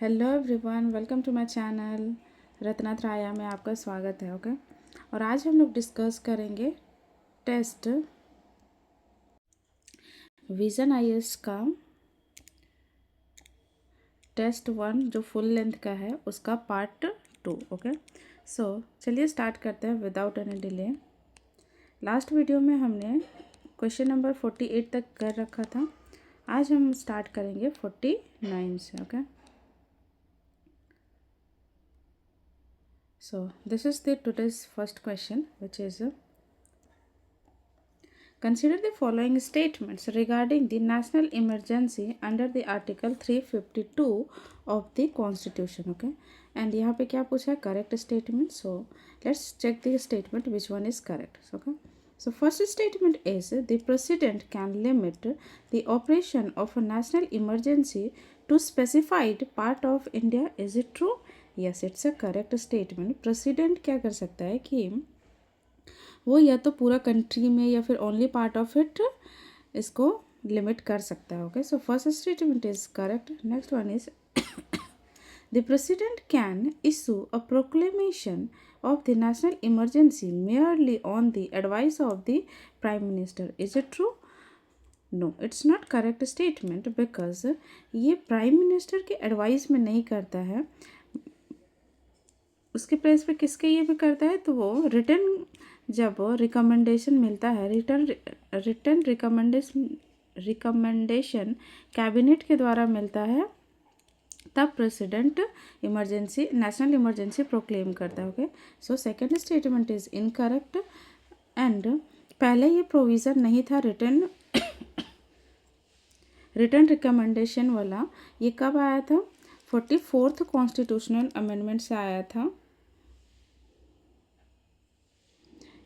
Hello everyone, welcome to my channel. Ratna Traya में आपका स्वागत है। ओके, और आज हम लोग डिस्कस करेंगे टेस्ट विजन आईएएस का टेस्ट 1 जो फुल लेंथ का है उसका पार्ट 2। ओके, सो चलिए स्टार्ट करते हैं without any delay. Last video में हमने क्वेश्चन नंबर 48 तक कर रखा था। आज हम स्टार्ट करेंगे 49 से। Okay, so this is the today's first question, which is consider the following statements regarding the national emergency under the article 352 of the constitution. Okay, and यहाँ पे क्या पूछा है? Correct statement. So let's check the statement which one is correct. Okay, so first statement is the president can limit the operation of a national emergency to specified part of India. Is it true? Yes, it's a correct statement. President क्या कर सकता है कि वो या तो पूरा country में या फिर ओनली पार्ट ऑफ इट इसको लिमिट कर सकता है। Okay, so first statement is correct. Next one is the president can issue a proclamation of the national emergency merely on the advice of the prime minister. Is it true? No, it's not correct statement because ये prime minister के advice में नहीं करता है, उसके place पे किसके ये भी करता है, तो वो रिटर्न जब रिकमेंडेशन मिलता है, रिटर्न रिकमेंडेशन कैबिनेट के द्वारा मिलता है, तब president emergency national emergency proclaim करता है। Okay, so second statement is incorrect and पहले ये प्रोविज़न नहीं था रिटर्न रिकमेंडेशन वाला। ये कब आया था? 44th कॉन्स्टिट्यूशनल अमेंडमेंट से आया था,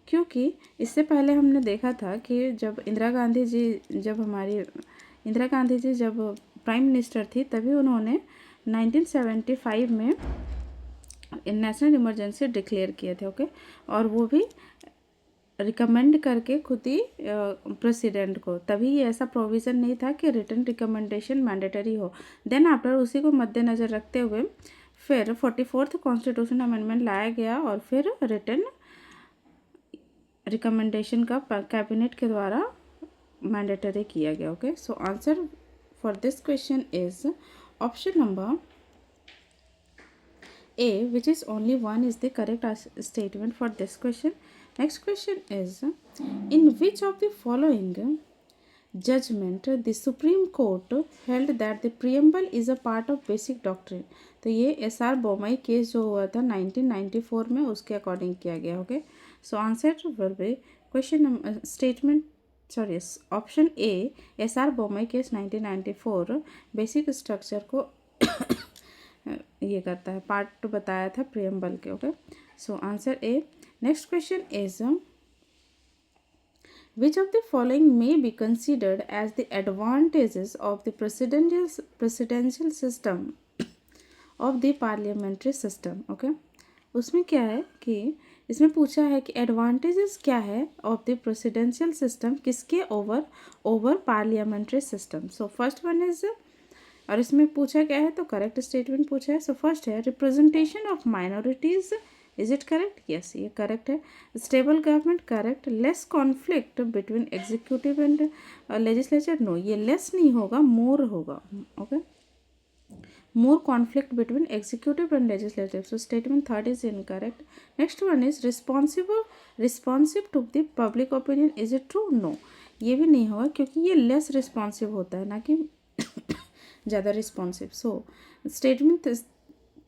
क्योंकि इससे पहले हमने देखा था कि जब इंदिरा गांधी जी जब प्राइम मिनिस्टर थी तभी उन्होंने 1975 में नेशनल इमरजेंसी डिक्लेयर किए थे। ओके, और वो भी रिकमेंड करके खुद ही प्रेसिडेंट को, तभी ये ऐसा प्रोविज़न नहीं था कि रिटर्न रिकमेंडेशन मैंडेटरी हो। देन आफ्टर उसी को मद्देनज़र रखते हुए फिर 44th कॉन्स्टिट्यूशन अमेंडमेंट लाया गया और फिर रिटर्न रिकमेंडेशन का कैबिनेट के द्वारा मैंडेटरी किया गया। Okay, so answer for this question is option number A, which is only one, is the correct statement for this question. Next question is, in which of the following judgment the Supreme Court held that the preamble is a part of basic doctrine? तो ये SR Bommai case जो हुआ था 1994 में, उसके according किया गया। Okay, so answer will be question statement sorry option A, SR Bommai case 1994 basic structure को ये करता है, पार्ट बताया था प्रियम्बल के। Okay, so answer A. Next question is which of the following may be considered as the advantages of the presidential system of the parliamentary system. Okay, उसमें क्या है कि इसमें पूछा है कि एडवांटेजेस क्या है ऑफ द प्रेसिडेंशियल सिस्टम किसके over parliamentary system. So first one is, और इसमें पूछा क्या है, तो करेक्ट स्टेटमेंट पूछा है। सो फर्स्ट है representation of minorities. Is it correct? Yes, ये करेक्ट है। Stable government, correct. Less conflict between executive and legislature, no, ये लेस नहीं होगा, मोर होगा। Okay, more conflict between executive and legislative, so statement third is incorrect. Next one is responsive to the public opinion. Is it true? No, ये भी नहीं होगा, क्योंकि ये लेस रिस्पॉन्सिव होता है, ना कि ज़्यादा responsive. So statement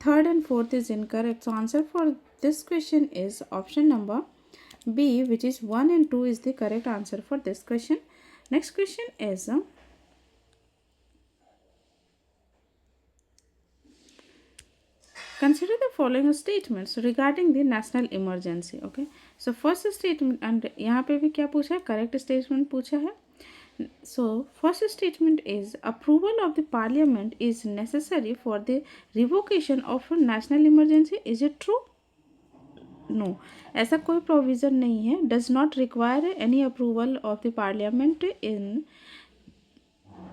third and fourth is incorrect. So answer for this question is option number B, which is 1 and 2 is the correct answer for this question. Next question is, consider the following statements regarding the national emergency. Okay, so first statement, and यहाँ पे भी क्या पूछा है? correct statement पूछा है। So first statement is approval of the parliament is necessary for the revocation of a national emergency. Is it true? No, ऐसा कोई प्रोविज़न नहीं है। does not require any approval of the parliament in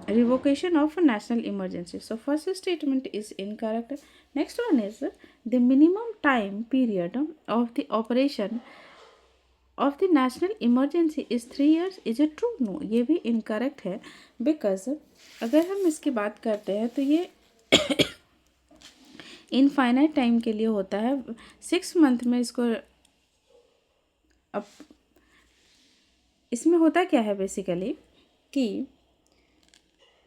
revocation of a national emergency. So first statement is incorrect. Next one is the minimum time period of the operation of the national emergency is 3 years. Is it true? No, ये भी incorrect है, because अगर हम इसकी बात करते हैं तो ये इनफाइनाइट टाइम के लिए होता है. 6 मंथ में इसको, अब इसमें होता क्या है बेसिकली कि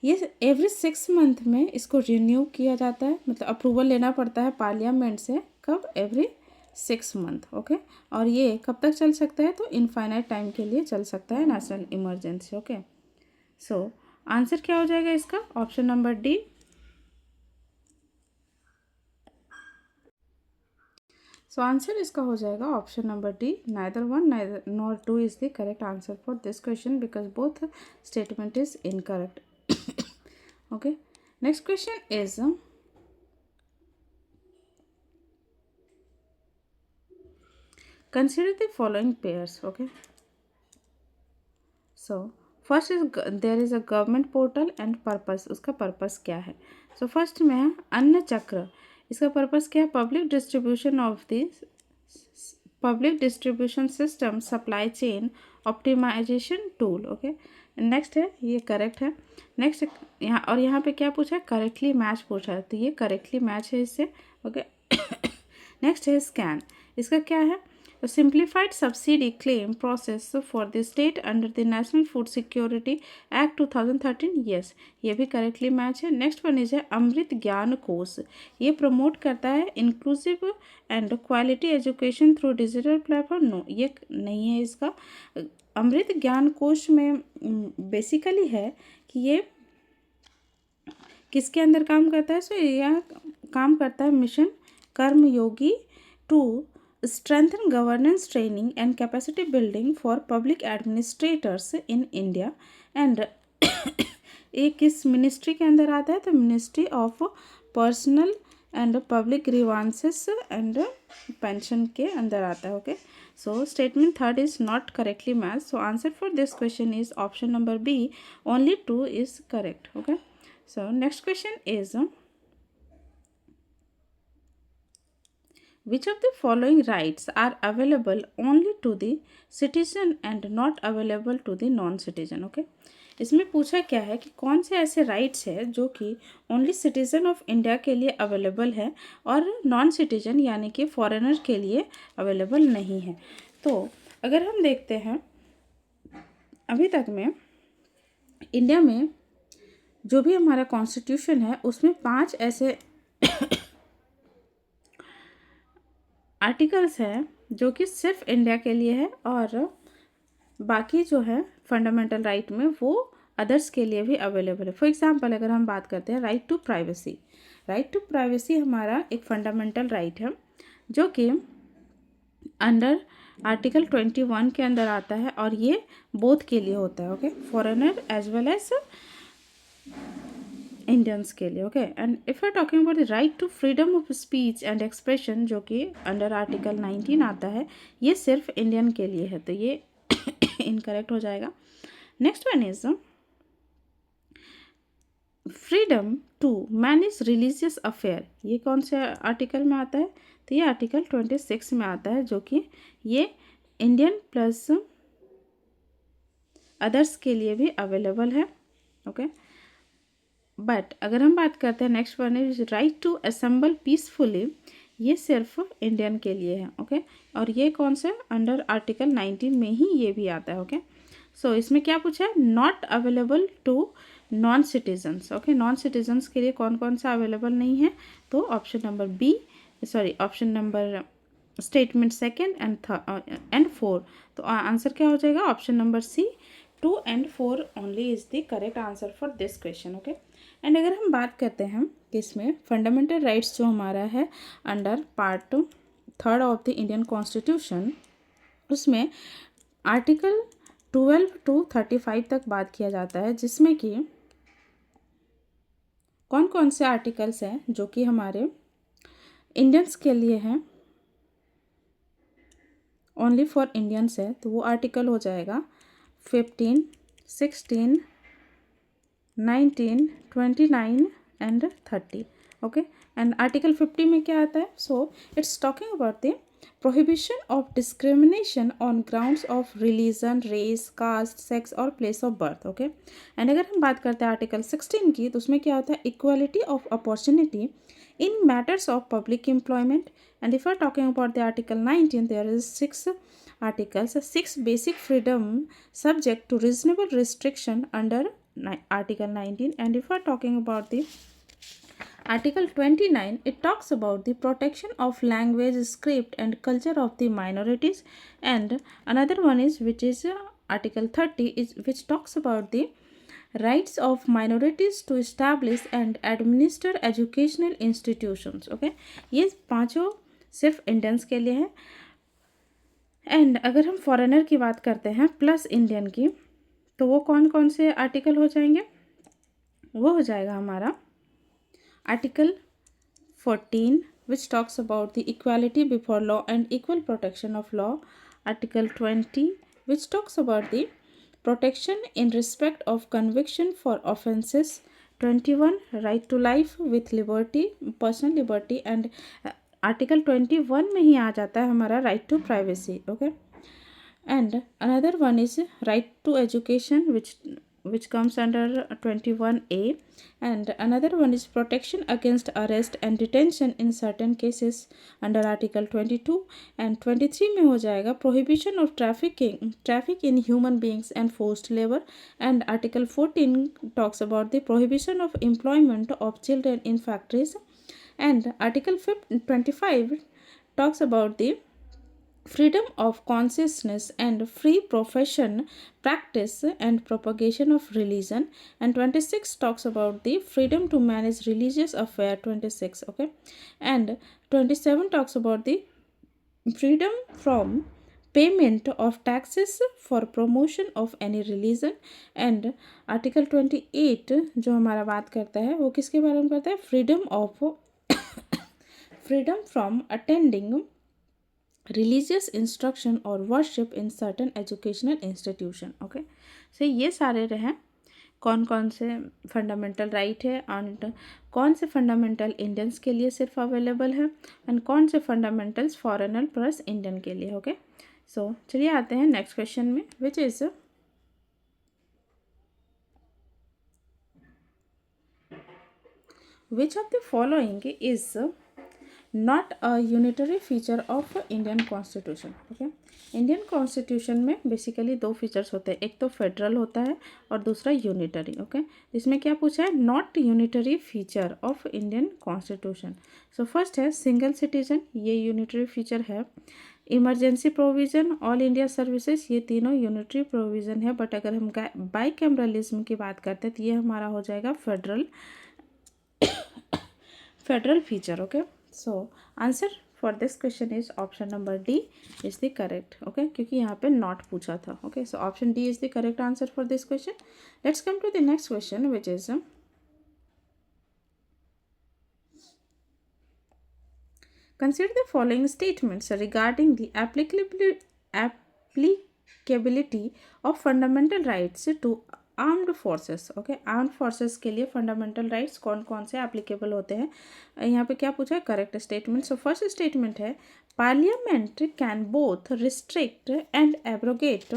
ये एवरी 6 मंथ में इसको रिन्यू किया जाता है, मतलब अप्रूवल लेना पड़ता है पार्लियामेंट से. कब? Every 6 month. ओके. और ये कब तक चल सकता है? तो इनफाइनाइट टाइम के लिए चल सकता है national emergency. Okay. So answer क्या हो जाएगा इसका? Option number D. सो आंसर इसका हो जाएगा option number D. Neither one neither nor two is the correct answer for this question, because both statement is incorrect. Okay, next question is consider the following pairs. Okay, so first is there is a government portal and purpose. उसका purpose क्या है? So first में है अन्न चक्र. इसका purpose क्या है? public distribution system supply chain optimization tool. Okay, next है, ये करेक्ट है. नेक्स्ट यहाँ, और यहाँ पे क्या पूछा है? करेक्टली मैच पूछा है, तो ये करेक्टली मैच है इससे. ओके. नेक्स्ट है स्कैन. इसका क्या है? Simplified subsidy claim process for the state under the national food security act 2013. Yes, ये भी करेक्टली मैच है. नेक्स्ट वन इज है अमृत ज्ञान कोष. ये प्रमोट करता है inclusive and quality education through digital platform. No, ये नहीं है इसका. अमृत ज्ञान कोष में बेसिकली है कि ये किसके अंदर काम करता है? सो यह काम करता है mission Karmayogi to strengthen governance training and capacity building for public administrators in India. And ये किस मिनिस्ट्री के अंदर आता है? तो ministry of personnel and public grievances and pension के अंदर आता है. Okay. So statement third is not correctly matched. So answer for this question is option number B. Only 2 is correct. Okay. So next question is which of the following rights are available only to the citizen and not available to the non-citizen? Okay. इसमें पूछा क्या है कि कौन से ऐसे rights है जो कि ओनली सिटीज़न ऑफ इंडिया के लिए अवेलेबल है और नॉन सिटीजन यानी कि फॉरेनर के लिए अवेलेबल नहीं है. तो अगर हम देखते हैं अभी तक में इंडिया में जो भी हमारा कॉन्स्टिट्यूशन है उसमें 5 ऐसे आर्टिकल्स हैं जो कि सिर्फ इंडिया के लिए है, और बाकी जो है फंडामेंटल राइट में वो अदर्स के लिए भी अवेलेबल है. फॉर एग्जांपल अगर हम बात करते हैं right to privacy. Right to privacy हमारा एक फंडामेंटल राइट है जो कि अंडर आर्टिकल 21 के अंदर आता है, और ये बोथ के लिए होता है. Okay. Foreigner as well as Indians के लिए. Okay. And if you are talking about the right to freedom of speech and expression जो कि अंडर आर्टिकल 19 आता है, ये सिर्फ इंडियन के लिए है, तो ये इनकरेक्ट हो जाएगा. Next one is freedom to manage religious affair. ये कौन से आर्टिकल में आता है? तो ये आर्टिकल 26 में आता है, जो कि ये इंडियन प्लस अदर्स के लिए भी अवेलेबल है. ओके. बट अगर हम बात करते हैं next one is right to assemble peacefully. ये सिर्फ इंडियन के लिए है. ओके. और ये कौन सा? अंडर आर्टिकल 19 में ही ये भी आता है. ओके. सो इसमें क्या पूछा है? Not available to non citizens. Okay. Non citizens के लिए कौन कौन सा अवेलेबल नहीं है? तो option number B, sorry option number statement second and 4. तो आंसर क्या हो जाएगा? Option number C. 2 and 4 only is the correct answer for this question. Okay. And अगर हम बात करते हैं कि इसमें फंडामेंटल राइट्स जो हमारा है under part 3 of the Indian constitution, उसमें आर्टिकल 12 to 35 तक बात किया जाता है, जिसमें कि कौन कौन से आर्टिकल्स हैं जो कि हमारे इंडियंस के लिए हैं, ओनली फॉर इंडियंस है. तो वो आर्टिकल हो जाएगा 15, 16, 19, 29 and 30. Okay, and article 50 में क्या आता है? So it's talking about the prohibition of discrimination on grounds of religion, race, caste, sex और place of birth. Okay, and अगर हम बात करते हैं article 16 की, तो उसमें क्या होता है? Equality of opportunity in matters of public employment. And if we're talking about the article 19, there is 6 articles, 6 basic freedom subject to reasonable restriction under article 19. And if we're talking about the article 29, it talks about the protection of language, script and culture of the minorities. And another one is, which is article 30, is which talks about the rights of minorities to establish and administer educational institutions. Okay, ये पांचों सिर्फ Indians के लिए है. And अगर हम foreigner की बात करते हैं प्लस इंडियन की, तो वो कौन कौन से आर्टिकल हो जाएंगे? वो हो जाएगा हमारा article 14, which talks about the equality before law and equal protection of law. Article 20, which talks about the protection in respect of conviction for offences. 21, right to life with liberty, personal liberty. And article 21 में ही आ जाता है हमारा right to privacy. Okay, and another one is right to education, which comes under 21A. And another one is protection against arrest and detention in certain cases under article 22. And 23 में हो जाएगा prohibition of traffic in human beings and forced labor. And article 14 talks about the prohibition of employment of children in factories. And article 25 talks about the freedom of consciousness and free profession, practice and propagation of religion. And 26 talks about the freedom to manage religious affair. 26. Okay, and 27 talks about the freedom from payment of taxes for promotion of any religion. And article 28 जो हमारा बात करता है वो किसके बारे में करता है? freedom from attending religious instruction or worship in certain educational institution. Okay, so ये सारे रहे कौन कौन से फंडामेंटल राइट है, एंड कौन से फंडामेंटल इंडियंस के लिए सिर्फ अवेलेबल है, एंड कौन से फंडामेंटल्स फॉरेनर प्लस इंडियन के लिए. ओके, सो चलिए आते हैं नेक्स्ट क्वेश्चन में, विच is which of the following is not a unitary feature of Indian Constitution. Okay, Indian constitution में बेसिकली दो फीचर्स होते हैं, एक तो फेडरल होता है और दूसरा यूनिटरी. ओके, इसमें क्या पूछा है? Not unitary feature of Indian constitution. So first है सिंगल सिटीजन, ये यूनिटरी फीचर है. Emergency provision, all India services, ये तीनों यूनिटरी प्रोविज़न है. बट अगर हम बाई कैमरलिज्म की बात करते हैं तो ये हमारा हो जाएगा federal feature. Okay, so answer for this question is option number D is the correct. Okay, क्योंकि यहाँ पे नॉट पूछा था. Okay, so option D is the correct answer for this question. Let's come to the next question, which is consider the following statements regarding the applicability of fundamental rights to armed forces. Okay, armed forces के लिए fundamental rights कौन कौन से applicable होते हैं? यहाँ पे क्या पूछा है? Correct statement. So first statement है parliament can both restrict and abrogate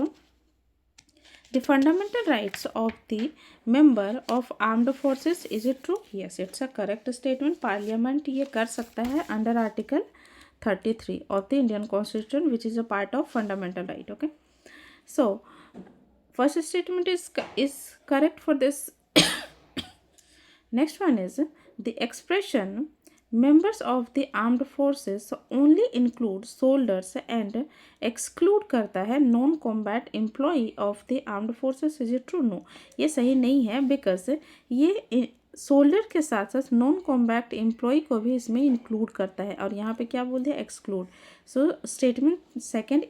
the fundamental rights of the member of armed forces. Is it true? Yes, it's a correct statement. Parliament ये कर सकता है under article 33 of the Indian constitution, which is a part of fundamental right. Okay, so first statement is correct for this. Next one is the expression members of the armed forces only include soldiers and exclude करता है non combat employee of the armed forces. is it true? No, ये सही नहीं है, because ये solder के साथ साथ नॉन कॉम्बैक्ट एम्प्लॉय को भी इसमें इंक्लूड करता है, और यहाँ पे क्या बोलते हैं? Exclude. So statement second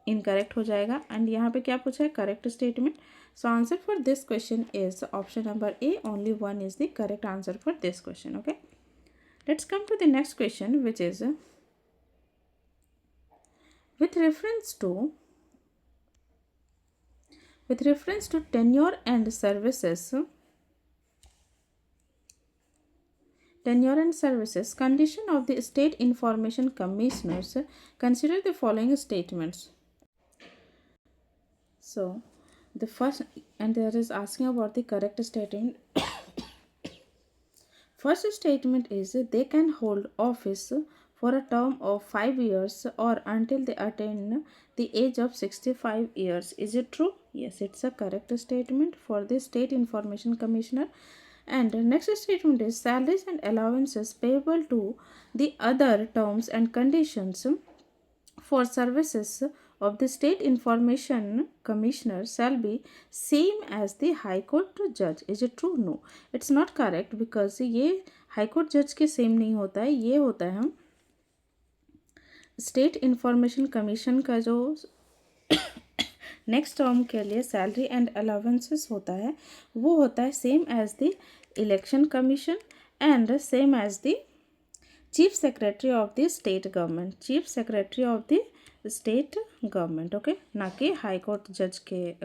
incorrect हो जाएगा. एंड यहाँ पे क्या पूछा है? Correct statement. So answer for this question is option number A. Only one is the correct answer for this question. Okay, let's come to the next question, which is with reference to tenure and services, tenure and services, condition of the state information commissioners, consider the following statements. So, the first, and there is asking about the correct statement. First statement is they can hold office for a term of 5 years or until they attain the age of 65 years. Is it true? Yes, it's a correct statement for the State Information Commissioner. And the next statement is salaries and allowances payable to the other terms and conditions for services of the State Information Commissioner shall be same as the High Court judge. Is it true? No, it's not correct because ये high court जज के same नहीं होता है, ये होता है state information commission का जो नेक्स्ट टर्म के लिए सैलरी एंड अलाउंसेस होता है वो होता है same as the election commission and same as the chief secretary of the state government, chief secretary of the state government, okay, ना कि हाई कोर्ट जज के.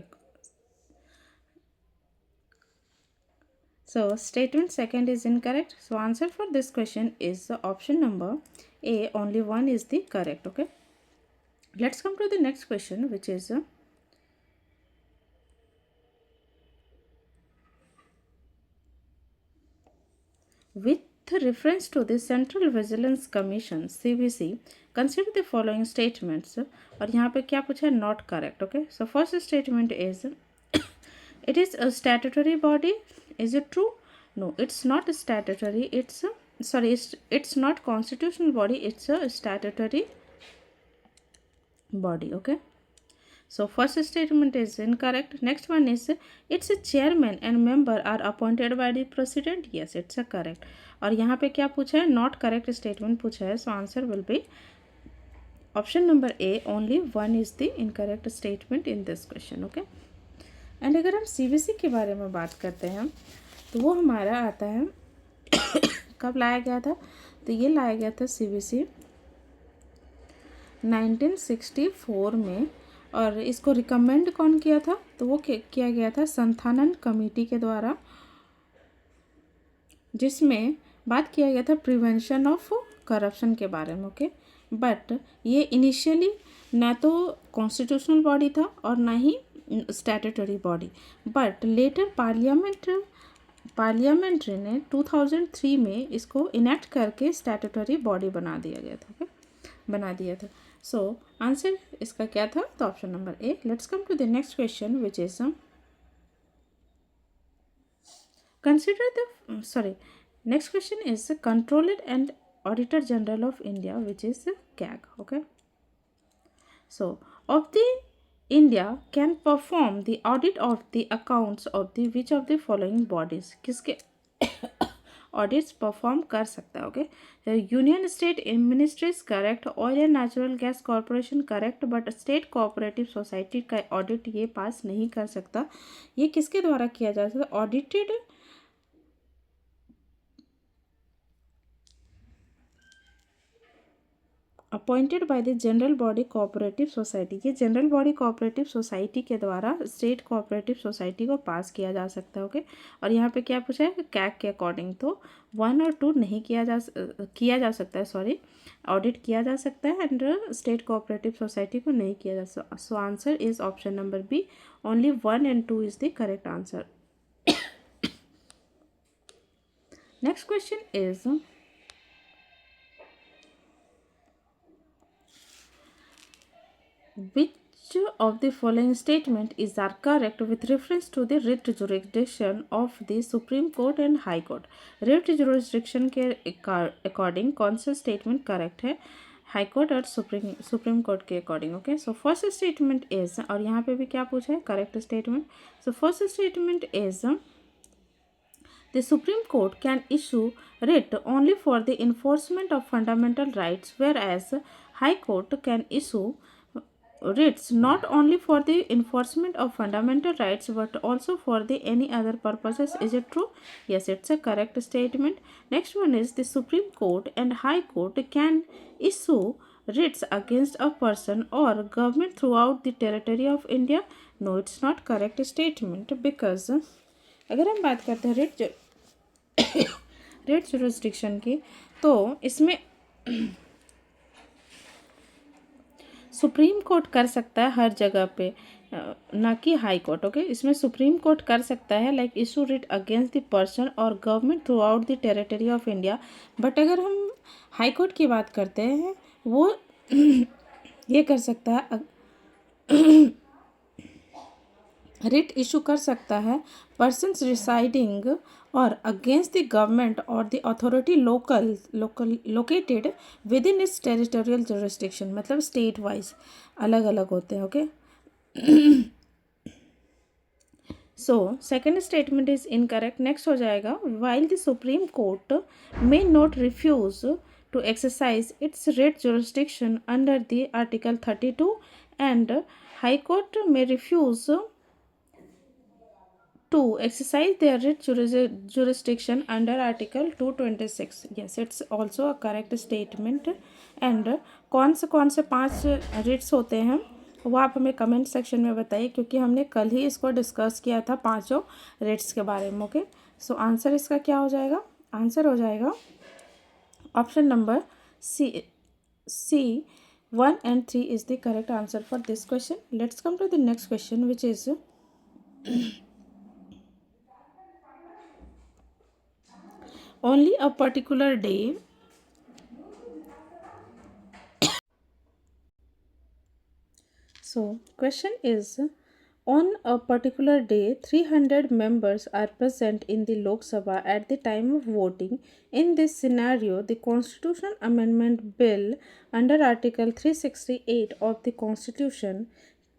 So statement second is incorrect. So answer for this question is option number A. Only one is the correct. Okay. Let's come to the next question, which is with reference to the Central Vigilance Commission (CVC), consider the following statements. और यहाँ पे क्या पूछा है? Not correct. Okay. So first statement is it is a statutory body. Is it true? No, it's not statutory. It's not constitutional body. It's a statutory body. Okay. So first statement is incorrect. Next one is it's a chairman and member are appointed by the president. Yes, it's a correct. और यहाँ पे क्या पूछा है? Not correct statement पूछा है. So answer will be option number A. Only one is the incorrect statement in this question. Okay. And अगर हम सीबीसी के बारे में बात करते हैं तो वो हमारा आता है कब लाया गया था? तो ये लाया गया था सीबीसी 1964 में. और इसको रिकमेंड कौन किया था? तो वो किया गया था संथानन कमेटी के द्वारा, जिसमें बात किया गया था प्रिवेंशन ऑफ करप्शन के बारे में. ओके. बट ये इनिशियली ना तो कॉन्स्टिट्यूशनल बॉडी था और ना ही statutory body, but later parliamentary ने 2003 में इसको इनेक्ट करके स्टैट्यूटरी बॉडी बना दिया गया था. बना दिया था. सो आंसर इसका क्या था? तो option number A. Let's come to the next question which is consider the next question is controller and auditor general of India which is CAG. Okay. So of the India can perform the audit of the accounts of the which of the following bodies? किसके audits perform कर सकता है? Okay. Union state ministries correct, oil and natural gas corporation correct, but state cooperative society का audit ये पास नहीं कर सकता. ये किसके द्वारा किया जा सकता? Audited appointed by the general body cooperative society. ये जनरल बॉडी कोऑपरेटिव सोसाइटी के द्वारा स्टेट कोऑपरेटिव सोसाइटी को पास किया जा सकता है. ओके. और यहाँ पे क्या पूछा है? कैग के अकॉर्डिंग तो 1 और 2 नहीं किया जा सकता है. सॉरी, ऑडिट किया जा सकता है एंड स्टेट कोऑपरेटिव सोसाइटी को नहीं किया जा सकता. So answer is option number B. Only 1 and 2 is the correct answer. Next question is which of the following statement is are correct with reference to the writ jurisdiction of the Supreme Court and High Court? writ jurisdiction के according कौन सा statement correct है? High court और supreme court के according. Okay. So first statement is, और यहाँ पे भी क्या पूछा है? Correct statement. So first statement is the Supreme Court can issue writ only for the enforcement of fundamental rights, whereas High Court can issue writs not only for the enforcement of fundamental rights but also for the any other purposes. Is it true? Yes, it's a correct statement. Next one is the Supreme Court and High Court can issue writs against a person or government throughout the territory of India. No, it's not correct statement because अगर हम बात करते हैं rate jurisdiction की, तो इसमें supreme court कर सकता है हर जगह पे, ना कि हाई कोर्ट। ओके, इसमें सुप्रीम कोर्ट कर सकता है like issue writ against the person और government throughout the territory of India. But अगर हम हाई कोर्ट की बात करते हैं, वो ये कर सकता है, रिट इशू कर सकता है पर्सन्स रिसाइडिंग और अगेंस्ट द गवर्नमेंट और the authority local located within its territorial jurisdiction, मतलब स्टेट वाइज अलग अलग होते हैं। Okay, so second statement is incorrect. Next हो जाएगा, while the supreme court may not refuse to exercise its writ jurisdiction under the article 32 and high court may refuse to exercise their writ jurisdiction under Article 226. Yes, it's also a correct statement. And कौन से 5 Ritz होते हैं वो आप हमें comment section में बताइए, क्योंकि हमने कल ही इसको डिस्कस किया था 5 रिट्स के बारे में। ओके, सो आंसर इसका क्या हो जाएगा? आंसर हो जाएगा option number C 1 and 3 is the correct answer for this question. Let's come to the next question, which is only a particular day. So, question is, on a particular day, 300 members are present in the Lok Sabha at the time of voting. In this scenario, the Constitutional Amendment Bill under Article 368 of the Constitution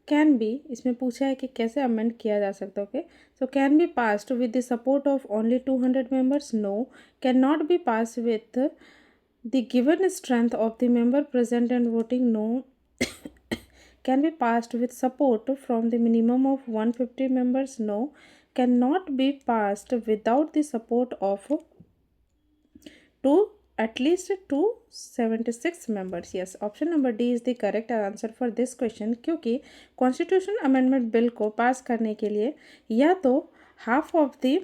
can be, इसमें पूछा है कि कैसे amend किया जा सकता है। Okay, so can be passed with the support of only 200 members? No, can not be pass with the given strength of the member present and voting? No, can be passed with support from the minimum of 150 members? No, cannot be passed without the support of two at least 276 members. Yes, option number D is the correct answer for this question, क्योंकि constitution amendment bill को पास करने के लिए या तो half of the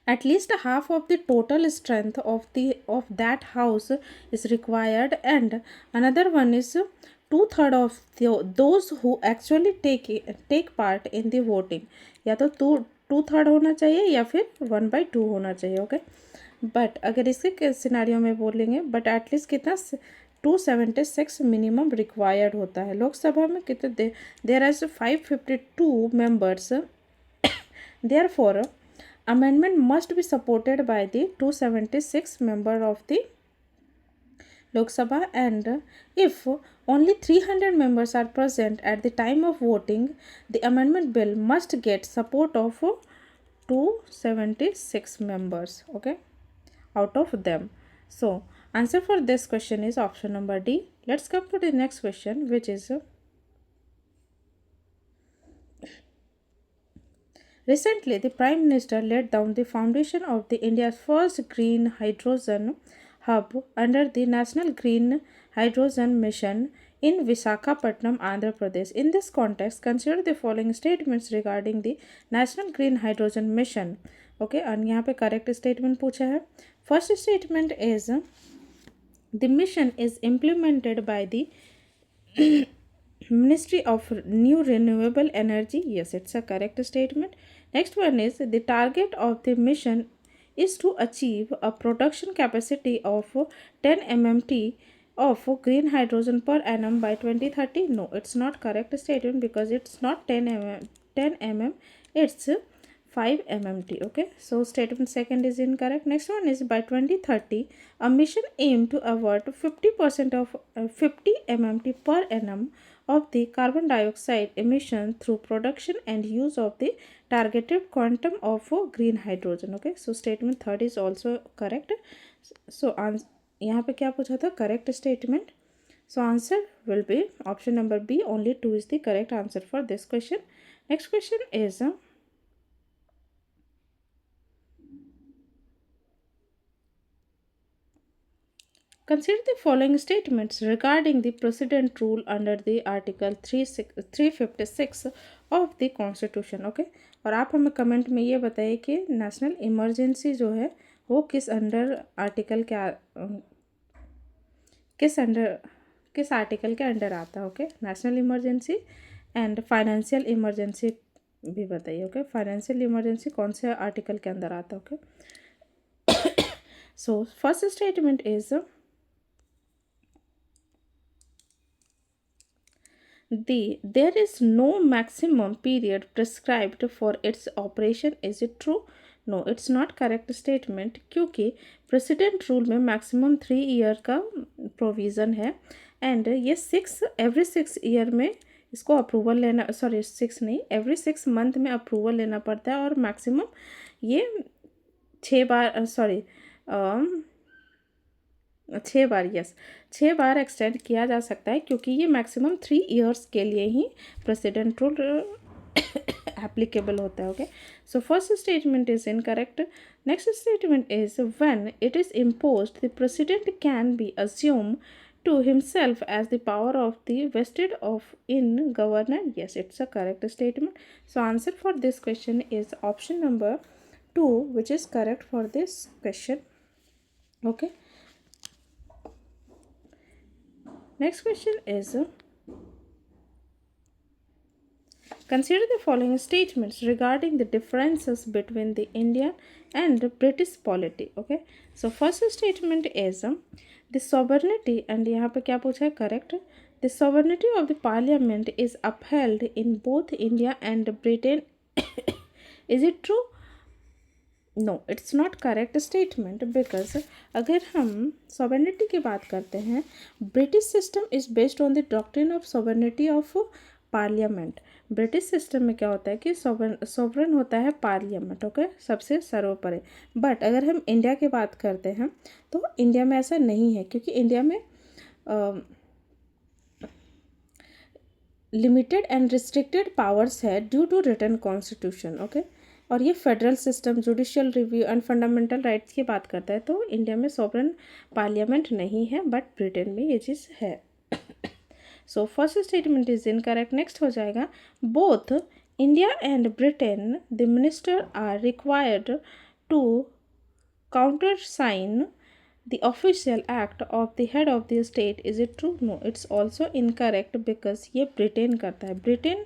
at least half of the total strength of that house is required, and another one is 2/3 of those who actually take part in the voting. या तो 2/3 होना चाहिए या फिर 1/2 होना चाहिए। ओके, बट अगर इसके सिनारियो में बोलेंगे, बट एटलीस्ट कितना 276 मिनिमम रिक्वायर्ड होता है। लोकसभा में कितने there are 552 members, therefore amendment must be supported by the 276 member of the Lok Sabha, and if only 300 members are present at the time of voting, the amendment bill must get support of 276 members, okay, out of them. So answer for this question is option number D. Let's come to the next question, which is, recently, the Prime Minister laid down the foundation of the India's first green hydrogen hub under the National Green Hydrogen Mission in Visakhapatnam, Andhra Pradesh. In this context, consider the following statements regarding the National Green Hydrogen Mission. Okay, and यहाँ पे correct statement पूछा है. First statement is, the mission is implemented by the Ministry of New Renewable Energy. Yes, it's a correct statement. Next one is, the target of the mission is to achieve a production capacity of 10 MMT of green hydrogen per annum by 2030. No, it's not correct statement because it's not 10 mm, it's 5 MMT. Okay, so statement second is incorrect. Next one is, by 2030 a mission aim to avert 50% of 50 MMT per annum of the carbon dioxide emission through production and use of the targeted quantum of green hydrogen. Okay, so statement third is also correct. So यहाँ पे क्या पूछा था? Correct statement. So answer will be option number B. Only 2 is the correct answer for this question. Next question is, consider the following statements regarding the precedent rule under the Article 356 of the constitution. Okay, और आप हमें comment में ये बताइए कि national emergency जो है वो किस अंडर आर्टिकल क्या किस अंडर किस आर्टिकल के अंडर आता है। Okay, national emergency and financial emergency भी बताइए। ओके, फाइनेंशियल इमरजेंसी कौन से आर्टिकल के अंदर आता है। Okay, so first statement is there is no maximum period prescribed for its operation. Is it true? No, it's not correct statement, क्योंकि president rule में मैक्सिमम 3 ईयर का प्रोविज़न है एंड ये एवरी 6 ईयर में इसको अप्रूवल लेना, sorry 6 नहीं, every 6 month में अप्रूवल लेना पड़ता है और मैक्सिमम ये 6 बार, सॉरी 6 बार, यस 6 बार एक्सटेंड किया जा सकता है, क्योंकि ये मैक्सिमम 3 ईयर्स के लिए ही प्रेसिडेंट रूल एप्लीकेबल होता है। Okay, so first statement is incorrect. Next statement is when it is imposed the president can be assume to himself as the power of the vested of in governor. Yes, it's a correct statement. So answer for this question is option number 2, which is correct for this question. Okay, next question is consider the following statements regarding the differences between the Indian and British polity. Okay, so first statement is the sovereignty, and यहाँ पे क्या पूछा है, correct, the sovereignty of the parliament is upheld in both India and Britain. Is it true? No, it's not correct statement, because अगर हम sovereignty की बात करते हैं, British system is based on the doctrine of sovereignty of parliament. British system में क्या होता है कि सॉवरन होता है पार्लियामेंट। ओके, सबसे सर्वोपरि। बट अगर हम इंडिया की बात करते हैं तो इंडिया में ऐसा नहीं है, क्योंकि इंडिया में लिमिटेड एंड रिस्ट्रिक्टेड पावर्स है due to written constitution. Okay, और ये federal system, judicial review and fundamental rights की बात करता है, तो इंडिया में सॉवरेन पार्लियामेंट नहीं है, बट ब्रिटेन में ये चीज़ है। So first statement is incorrect. Next हो जाएगा, both India and Britain the minister are required to counter sign the official act of the head of the state. Is it true? No, it's also incorrect, because ये Britain करता है। Britain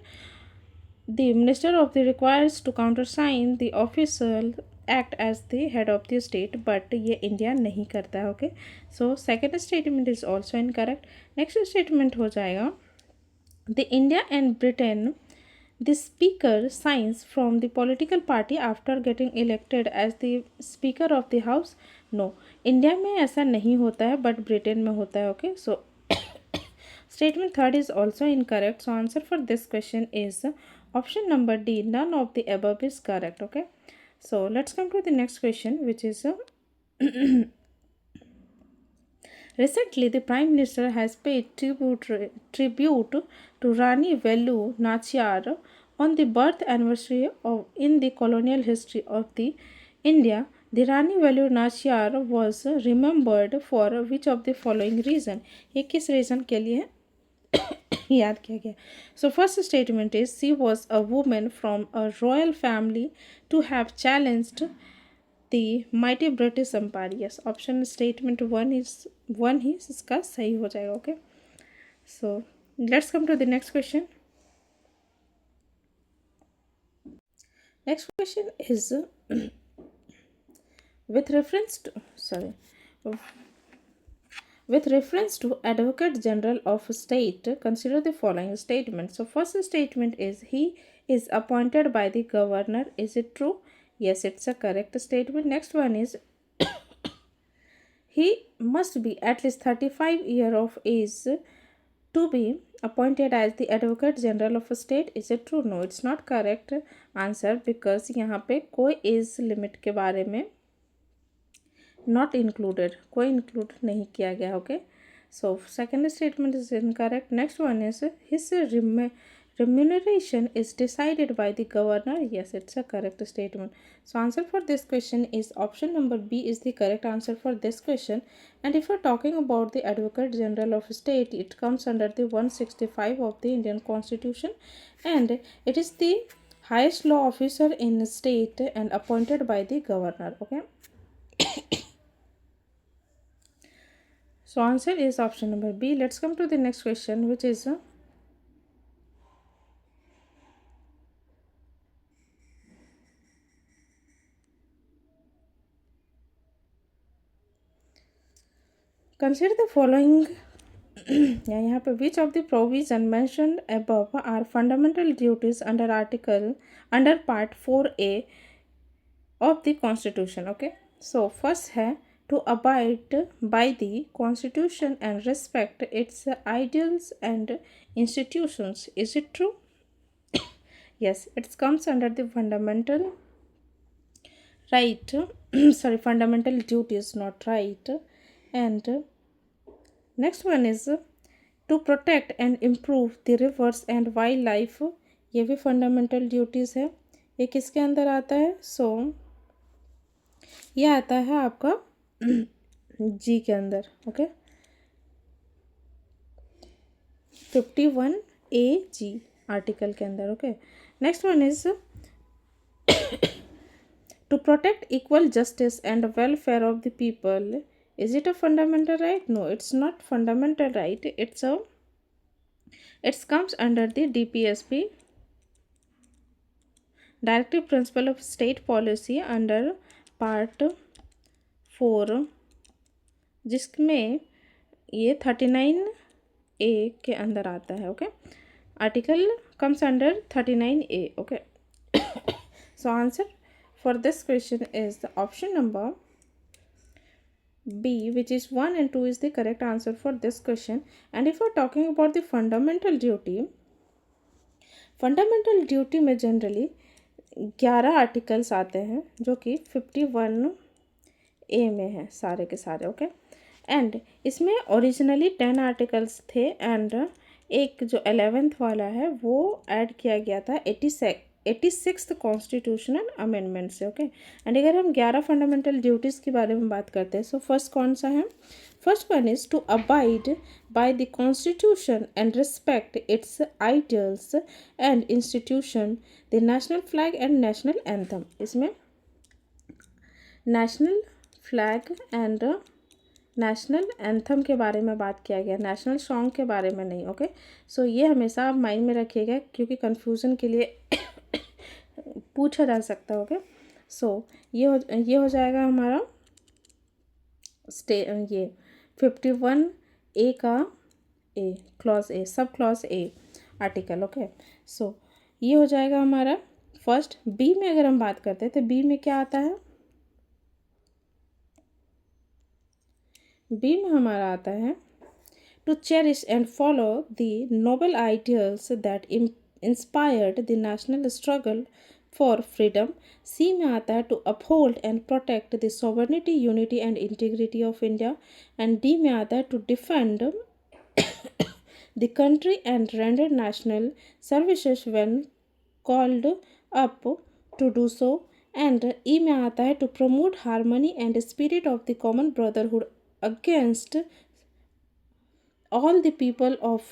the minister of the requires to countersign the official act as the head of the state, but ये India नहीं करता है। Okay, so second statement is also incorrect. Next statement हो जाएगा, the India and Britain the speaker signs from the political party after getting elected as the speaker of the house. No, India में ऐसा नहीं होता है, but Britain में होता है। Okay, so statement third is also incorrect. So answer for this question is option number D, none of the above is correct. Okay, so let's come to the next question, which is recently the Prime Minister has paid tribute to Rani Velu Nachiyar on the birth anniversary of in the colonial history of the India. The Rani Velu Nachiyar was remembered for which of the following reason? ये किस reason के लिए याद किया गया? So first statement is she was a woman from a royal family to have challenged the mighty British Empire. Yes, option statement one is इसका सही हो जाएगा। Okay, so let's come to the next question. Next question is with reference to Advocate General of State, consider the following statement. So first statement is he is appointed by the governor. Is it true? Yes, it's a correct statement. Next one is he must be at least 35 years of age to be appointed as the Advocate General of a state. Is it true? No, it's not correct answer, because यहाँ पे कोई age limit के बारे में not included, कोई include नहीं किया गया। Okay, so second statement is incorrect. Next one is his remuneration is decided by the governor. Yes, it's a correct statement. So answer for this question is option number B is the correct answer for this question. And if we're talking about the Advocate General of State, it comes under the 165 of the Indian Constitution, and it is the highest law officer in the state and appointed by the governor. Okay. So answer is option number B. Let's come to the next question, which is consider the following. यहाँ पे which of the provision mentioned above are fundamental duties under part 4A of the constitution. Okay, so first है to abide by the constitution and respect its ideals and institutions. Is it true? Yes, it comes under the fundamental right. Sorry, fundamental duties, not right. And next one is to protect and improve the rivers and wildlife. ये भी fundamental duties है. ये किसके अंदर आता है? सो ये आता है आपका जी के अंदर. ओके, 51A(G) आर्टिकल के अंदर. Okay, next one is to protect equal justice and welfare of the people. Is it a fundamental right? No, it's not fundamental right. It comes under the DPSP, Directive Principle of State Policy, under part 4, जिसमें ये 39A के अंदर आता है. Okay, article comes under 39A. Okay, so answer for this question is the option number B, which is 1 and 2 is the correct answer for this question. And if we're talking about the fundamental duty में generally 11 articles आते हैं जो कि 51A में है सारे के सारे. ओके, एंड इसमें ओरिजिनली 10 आर्टिकल्स थे एंड एक जो 11th वाला है वो ऐड किया गया था 86th कॉन्स्टिट्यूशनल अमेंडमेंट से. ओके, एंड अगर हम 11 फंडामेंटल ड्यूटीज़ के बारे में बात करते हैं, सो फर्स्ट कौन सा है? First one is to abide by the constitution and respect its ideals and institution, the national flag and national anthem. इसमें national flag and national anthem के बारे में बात किया गया, नेशनल सॉन्ग के बारे में नहीं. ओके, सो ये हमेशा आप माइंड में रखिएगा क्योंकि कन्फ्यूज़न के लिए पूछा जा सकता है. ओके, सो ये हो जाएगा हमारा ये 51A का ए clause A, sub clause A article. Okay, so ये हो जाएगा हमारा फर्स्ट. बी में अगर हम बात करते हैं तो बी में क्या आता है? बी में हमारा आता है to cherish and follow the noble ideals that inspired the national struggle for freedom. C में आता है to uphold and protect the sovereignty, unity and integrity of India. And D में आता है to defend the country and render national services when called up to do so. And E में आता है to promote harmony and spirit of the common brotherhood against all the people of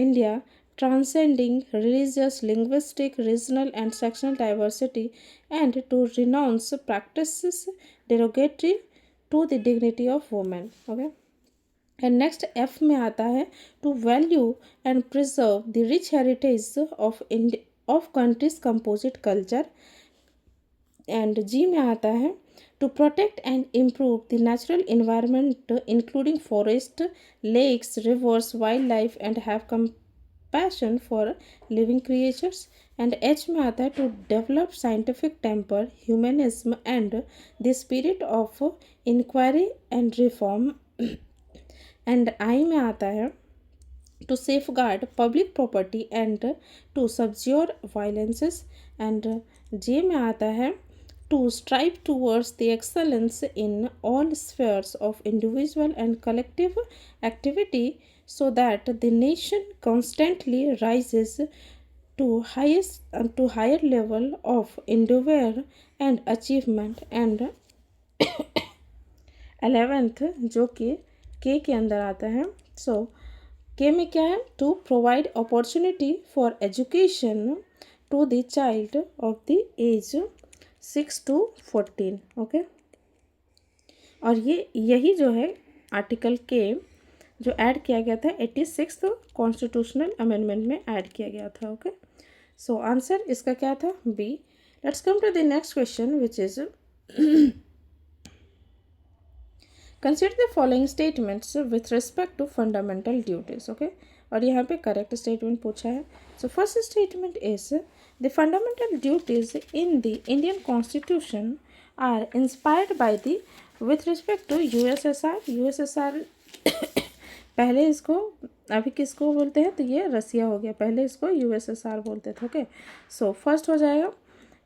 India, transcending religious, linguistic, regional and sectional diversity, and to renounce practices derogatory to the dignity of women. Okay, and next F में आता है to value and preserve the rich heritage of country's composite culture. and G में आता है to protect and improve the natural environment including forest, lakes, rivers, wildlife and have compassion for living creatures. And H में आता है to develop scientific temper, humanism and the spirit of inquiry and reform. and I में आता है to safeguard public property and to subdue violences. and J में आता है to strive towards the excellence in all spheres of individual and collective activity so that the nation constantly rises to higher level of endeavor and achievement, and 11th जो कि के अंदर आता है. सो के में क्या है? To provide opportunity for education to the child of the age 6 to 14. Okay, और यही जो है आर्टिकल के जो ऐड किया गया था 86th कॉन्स्टिट्यूशनल अमेंडमेंट में ऐड किया गया था. ओके, सो आंसर इसका क्या था? B. Let's come to the next question which is consider the following statements with respect to fundamental duties. Okay, और यहाँ पे करेक्ट स्टेटमेंट पूछा है. So first statement is the fundamental duties in the Indian constitution are inspired by the with respect to USSR. USSR पहले इसको, अभी किसको बोलते हैं? तो ये रसिया हो गया, पहले इसको यूएसएसआर बोलते थे. ओके, सो फर्स्ट हो जाएगा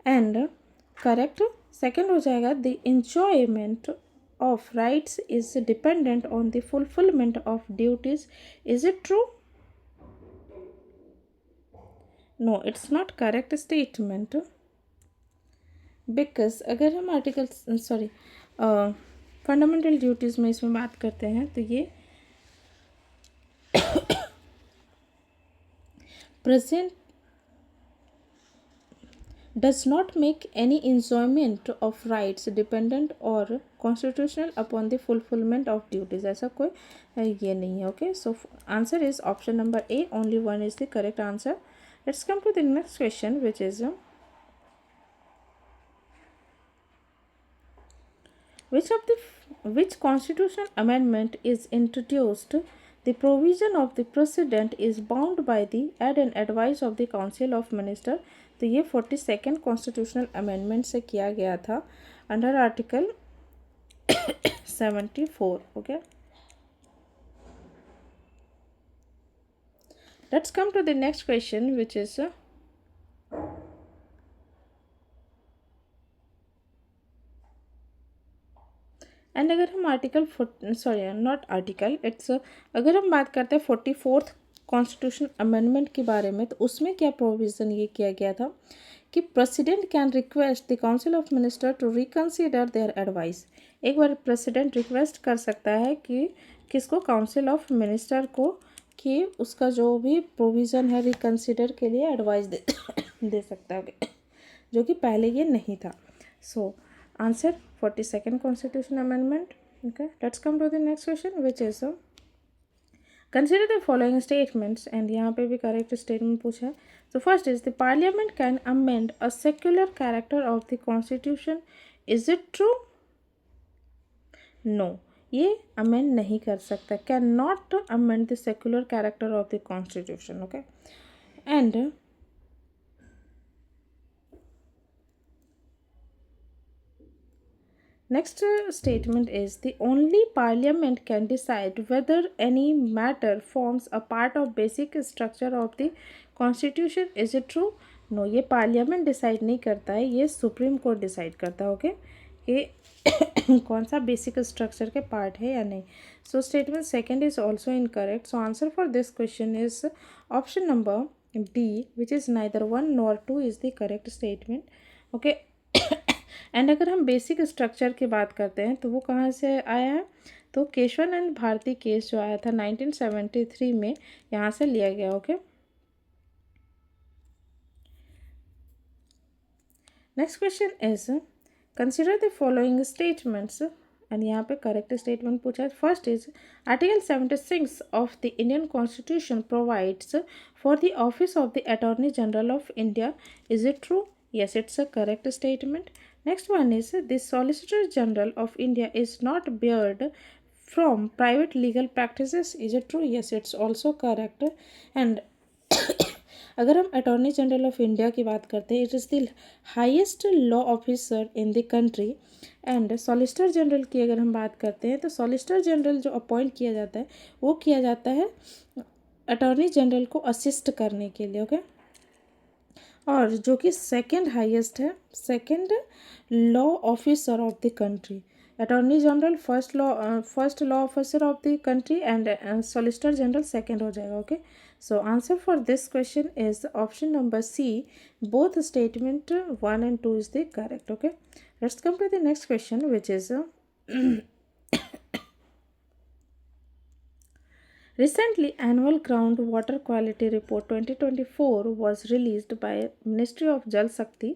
एंड करेक्ट. सेकंड हो जाएगा the enjoyment of rights is dependent on the fulfillment of duties. Is it true? No, it's not correct statement, because अगर हम आर्टिकल फंडामेंटल ड्यूटीज़ में इसमें बात करते हैं तो ये present does not make any enjoyment of rights dependent or constitutional upon the fulfillment of duties. ऐसा कोई ये नहीं है. Okay, so answer is option number A. Only one is the correct answer. Let's come to the next question which is which constitutional amendment is introduced the provision of the president is bound by the aid and advice of the council of minister. तो ये 42nd constitutional amendment से किया गया था under article 74. Okay, let's come to the next question which is and अगर हम article not article it's अगर हम बात करते हैं 44th कॉन्स्टिट्यूशन अमेंडमेंट के बारे में, तो उसमें क्या प्रोविज़न ये किया गया था कि president can request the council of minister to reconsider their advice. एक बार प्रेसिडेंट रिक्वेस्ट कर सकता है कि किसको? काउंसिल ऑफ मिनिस्टर को, कि उसका जो भी प्रोविज़न है रिकन्सिडर के लिए एडवाइस दे सकता है, जो कि पहले ये नहीं था. So answer 42nd constitution amendment. Okay, let's come to the next question which is consider the following statements. And यहाँ पे भी करेक्ट स्टेटमेंट पूछा है. So first is the parliament can amend a secular character of the constitution. Is it true? No, ये amend नहीं कर सकता. Can not amend the secular character of the constitution. Okay, and next statement is the only parliament can decide whether any matter forms a part of basic structure of the constitution. is it true? no, ये parliament decide नहीं करता है, ये supreme court decide करता है. Okay, ये कौन सा बेसिक स्ट्रक्चर के पार्ट है या नहीं. So statement second is also incorrect. So answer for this question is option number D which is neither 1 nor 2 is the correct statement. Okay, and अगर हम बेसिक स्ट्रक्चर की बात करते हैं तो वो कहाँ से आया है? तो केशवानंद भारती केस जो आया था 1973 में, यहाँ से लिया गया. Okay, next question is consider the following statements. And यहाँ पे करेक्ट स्टेटमेंट पूछा है. First is article 76 of the Indian constitution provides for the office of the attorney general of India. Is it true? yes, it's a correct statement. Next one is the Solicitor General of India is not barred from private legal practices. Is it true? Yes, it's also correct. And अगर हम attorney general of India की बात करते हैं, it is the highest law officer in the country. And solicitor general की अगर हम बात करते हैं तो सॉलिसिटर जनरल जो अपॉइंट किया जाता है वो किया जाता है अटॉर्नी जनरल को असिस्ट करने के लिए. ओके, और जो कि सेकंड हाईएस्ट है, second law officer of the country. Attorney general first law officer of the country and solicitor general second हो जाएगा. Okay, so answer for this question is option number C. Both statement 1 and 2 is the correct. Okay, let's come to the next question which is recently annual groundwater quality report 2024 was released by Ministry of Jal Shakti.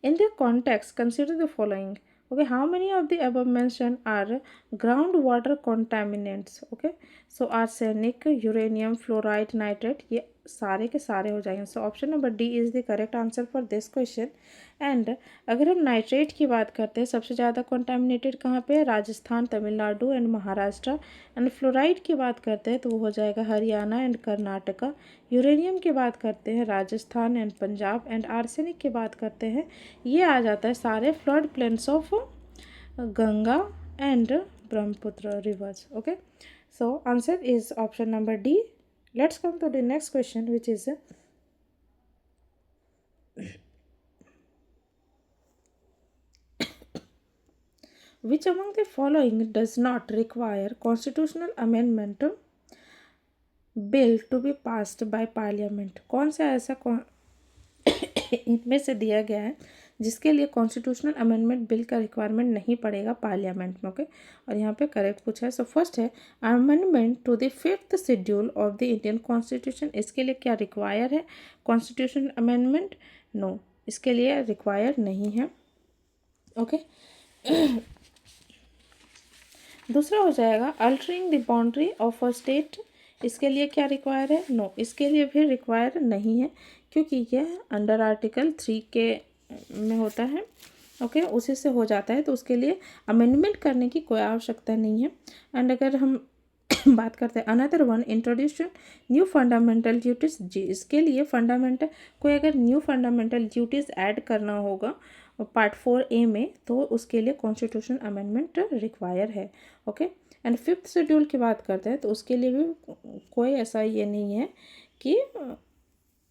In their context, consider the following. Okay, how many of the above mentioned are groundwater contaminants? Okay, so arsenic, uranium, fluoride, nitrate, ये सारे के सारे हो जाएंगे. सो option number D is the correct answer for this question. And अगर हम nitrate की बात करते हैं, सबसे ज़्यादा कॉन्टामिनेटेड कहाँ पे है? Rajasthan, Tamil Nadu and Maharashtra. And fluoride की बात करते हैं तो वो हो जाएगा हरियाणा एंड कर्नाटका. यूरेनियम की बात करते हैं Rajasthan and Punjab. And arsenic की बात करते हैं, ये आ जाता है सारे flood plains of Ganga and Brahmaputra rivers. Okay, so answer is option number D. Let's come to the next question which is which among the following does not require constitutional amendment bill to be passed by parliament? कौन सा ऐसा इनमें से दिया गया है जिसके लिए कॉन्स्टिट्यूशनल अमेंडमेंट बिल का रिक्वायरमेंट नहीं पड़ेगा पार्लियामेंट में? ओके, और यहाँ पे करेक्ट पूछा है. सो फर्स्ट है amendment to the 5th schedule of the Indian constitution. इसके लिए क्या रिक्वायर है कॉन्स्टिट्यूशनल अमेंडमेंट? नो, इसके लिए रिक्वायर नहीं है. ओके, दूसरा हो जाएगा altering the boundary of a state. इसके लिए क्या रिक्वायर है? नो, इसके लिए भी रिक्वायर नहीं है क्योंकि यह अंडर आर्टिकल 3 के में होता है. ओके, उसी से हो जाता है, तो उसके लिए अमेंडमेंट करने की कोई आवश्यकता नहीं है. एंड अगर हम बात करते हैं another one introduction new fundamental duties. जी, इसके लिए फंडामेंटल कोई अगर न्यू फंडामेंटल ड्यूटीज़ ऐड करना होगा पार्ट 4A में, तो उसके लिए कॉन्स्टिट्यूशन अमेंडमेंट रिक्वायर है. ओके, एंड 5th शेड्यूल की बात करते हैं तो उसके लिए भी कोई ऐसा ये नहीं है कि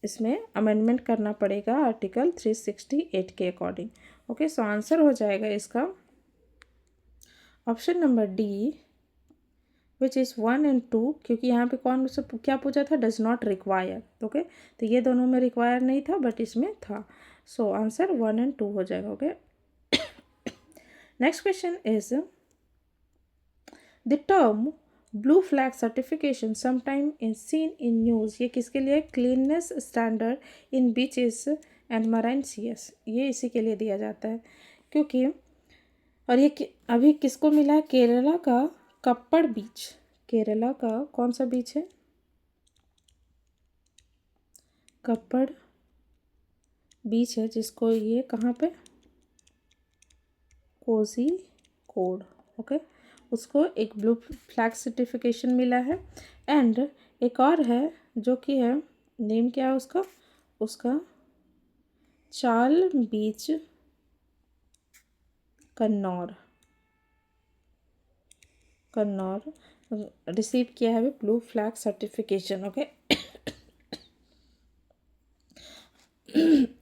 इसमें अमेंडमेंट करना पड़ेगा आर्टिकल 368 के अकॉर्डिंग. ओके, सो आंसर हो जाएगा इसका option number D which is 1 and 2, क्योंकि यहाँ पे कौन से क्या पूछा था? Does not require. ओके, तो ये दोनों में रिक्वायर नहीं था बट इसमें था. सो आंसर 1 and 2 हो जाएगा. Okay, next question is the term blue flag certification sometime in seen in news. ये किसके लिए? Cleanness standard in beaches and marine seas. ये इसी के लिए दिया जाता है क्योंकि, और ये अभी किसको मिला है? केरला का कप्पड़ बीच. केरला का कौन सा बीच है? कप्पड़ बीच है, जिसको ये कहाँ पे? कोझिकोड. ओके, उसको एक ब्लू फ्लैग सर्टिफिकेशन मिला है. एंड एक और है जो कि है, नेम क्या है उसका? उसका चाल बीच कन्नौर रिसीव किया है ब्लू फ्लैग सर्टिफिकेशन. ओके,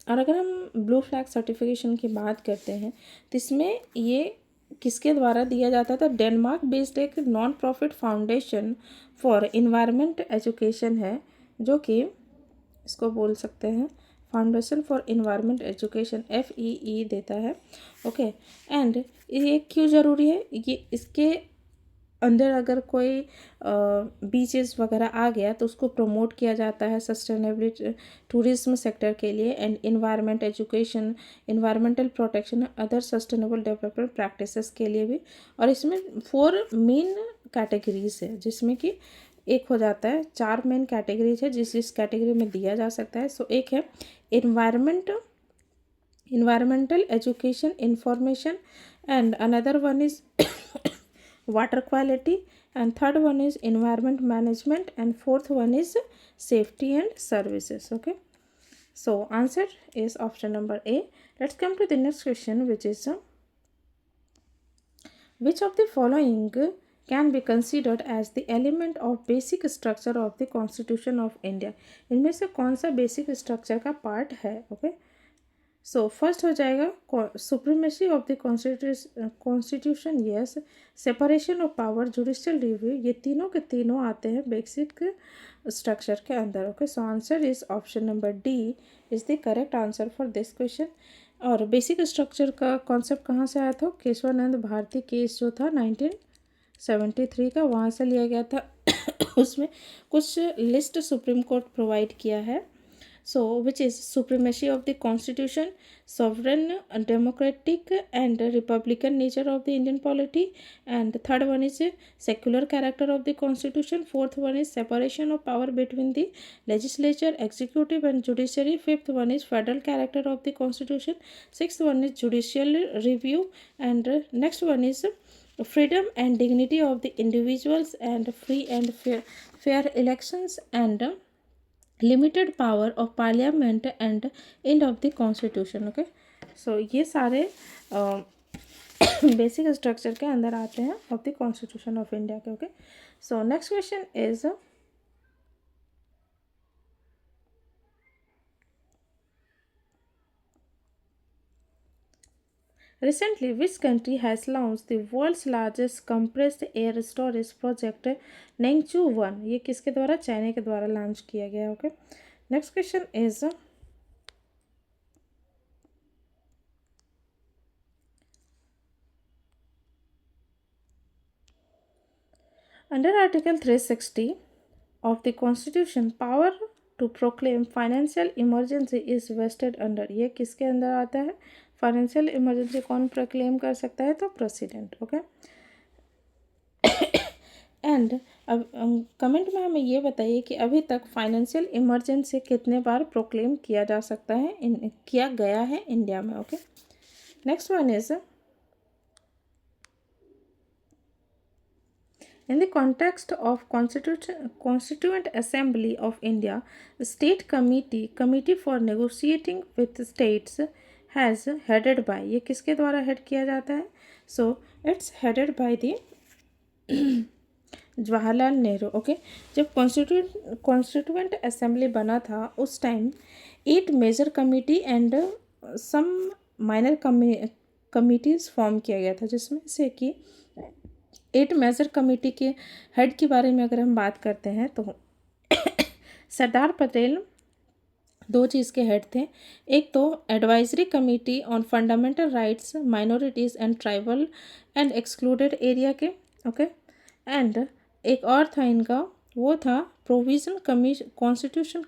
और अगर हम ब्लू फ्लैग सर्टिफिकेशन की बात करते हैं तो इसमें ये किसके द्वारा दिया जाता था? डेनमार्क बेस्ड एक non profit foundation for environment education है, जो कि इसको बोल सकते हैं foundation for environment education, FEE देता है. ओके, एंड ये क्यों ज़रूरी है? ये इसके अंदर अगर कोई बीचेस वगैरह आ गया तो उसको प्रमोट किया जाता है सस्टेनेबिलिटी टूरिज्म सेक्टर के लिए. And environment education, environmental protection, other sustainable development practices के लिए भी. और इसमें 4 मेन कैटेगरीज है, जिसमें कि एक हो जाता है 4 मेन कैटेगरीज है जिस कैटेगरी में दिया जा सकता है. सो एक है environmental education information, and another one is water quality, and third one is environment management, and fourth one is safety and services. Okay, so answer is option number A. Let's come to the next question which is which of the following can be considered as the element of basic structure of the constitution of India? इनमें से कौन सा basic structure का part है? Okay, so first हो जाएगा supremacy of the constitution, yes. Separation of power, judicial review, ये तीनों के तीनों आते हैं बेसिक स्ट्रक्चर के अंदर। Okay, so answer is option number D is the correct answer for this question. और बेसिक स्ट्रक्चर का कॉन्सेप्ट कहाँ से आया था? केशवानंद भारती केस जो था 1973 का, वहाँ से लिया गया था। उसमें कुछ लिस्ट सुप्रीम कोर्ट प्रोवाइड किया है। So, which is supremacy of the constitution, sovereign, democratic and republican nature of the Indian polity, and the third one is secular character of the constitution, fourth one is separation of power between the legislature, executive and judiciary, fifth one is federal character of the constitution, sixth one is judicial review, and next one is freedom and dignity of the individuals, and free and fair elections, and limited power of parliament and end of the constitution. Okay, so ये सारे basic structure के अंदर आते हैं of the constitution of India के। Okay, so next question is recently which country has launched the world's largest compressed air storage project नेंगचू 1? ये किसके द्वारा? चाइना के द्वारा लॉन्च किया गया। Okay, next question is under article 360 of the constitution power to proclaim financial emergency is vested under, ये किसके अंदर आता है? फाइनेंशियल इमरजेंसी कौन प्रोक्लेम कर सकता है? तो प्रेसिडेंट। ओके, एंड अब कमेंट में हमें ये बताइए कि अभी तक फाइनेंशियल इमरजेंसी कितने बार प्रोक्लेम किया जा सकता है, किया गया है इंडिया में। Okay, next one is in the context of Constituent Assembly of India, State Committee for Negotiating with States has headed by, ये किसके द्वारा हेड किया जाता है? So it's headed by the Jawaharlal Nehru. Okay, जब कॉन्स्टिट्यूएंट असेंबली बना था उस time 8 major committee and some minor committees form किया गया था, जिसमें से कि 8 मेजर कमेटी के हेड के बारे में अगर हम बात करते हैं तो सरदार पटेल 2 चीज़ के हेड थे। एक तो advisory committee on fundamental rights minorities and tribal and excluded area के। ओके, एंड एक और था इनका, वो था provision constitution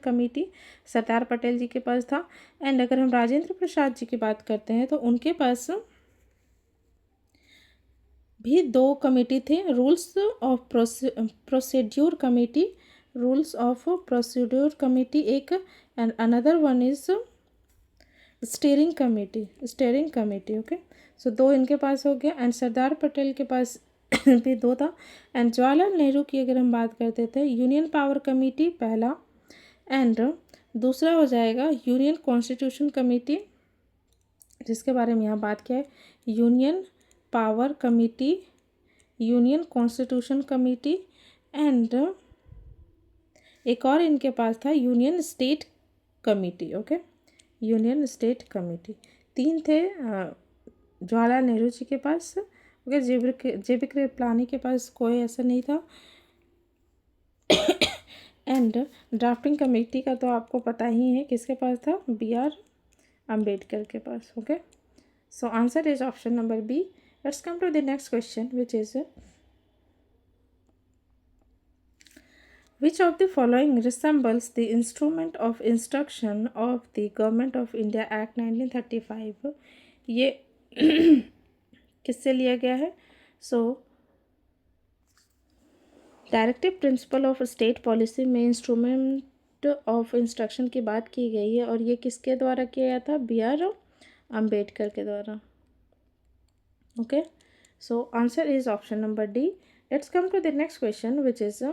committee Sardar Patel जी के पास था। एंड अगर हम राजेंद्र प्रसाद जी की बात करते हैं तो उनके पास भी 2 कमेटी थे, रूल्स ऑफ प्रोसीड्यूर कमेटी एक, and another one is steering committee. Okay, so 2 इनके पास हो गया, एंड सरदार पटेल के पास भी 2 था। एंड जवाहरलाल नेहरू की अगर हम बात करते थे, यूनियन पावर कमेटी पहला, एंड दूसरा हो जाएगा यूनियन कॉन्स्टिट्यूशन कमेटी, जिसके बारे में यहाँ बात किया है, union power committee, union constitution committee, and एक और इनके पास था union state committee. Okay, union state committee 3 थे जवाहरलाल नेहरू जी के पास। ओके, जेबी कृपलानी के पास कोई ऐसा नहीं था। एंड ड्राफ्टिंग कमेटी का तो आपको पता ही है किसके पास था? BR अम्बेडकर के पास। Okay, so answer is option number B. Let's come to the next question, which is which of the following resembles the instrument of instruction of the Government of India Act 1935? ये किससे लिया गया है? So directive principle of state policy में instrument of instruction की बात की गई है, और ये किसके द्वारा किया गया था? BR अम्बेडकर के द्वारा। Okay, so answer is option number D. Let's come to the next question, which is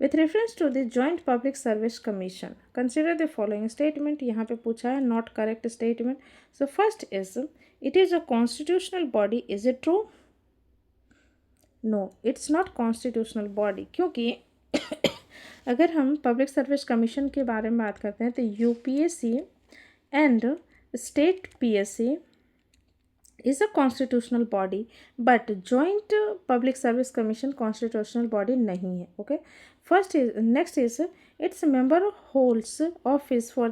with reference to the joint public service commission consider the following statement. यहाँ पे पूछा है not correct statement. So first is it is a constitutional body, is it true? No, it's not constitutional body, क्योंकि अगर हम public service commission के बारे में बात करते हैं तो UPSC and state PSC is a constitutional body but joint public service commission constitutional body नहीं है. Okay, first is next is its member holds office for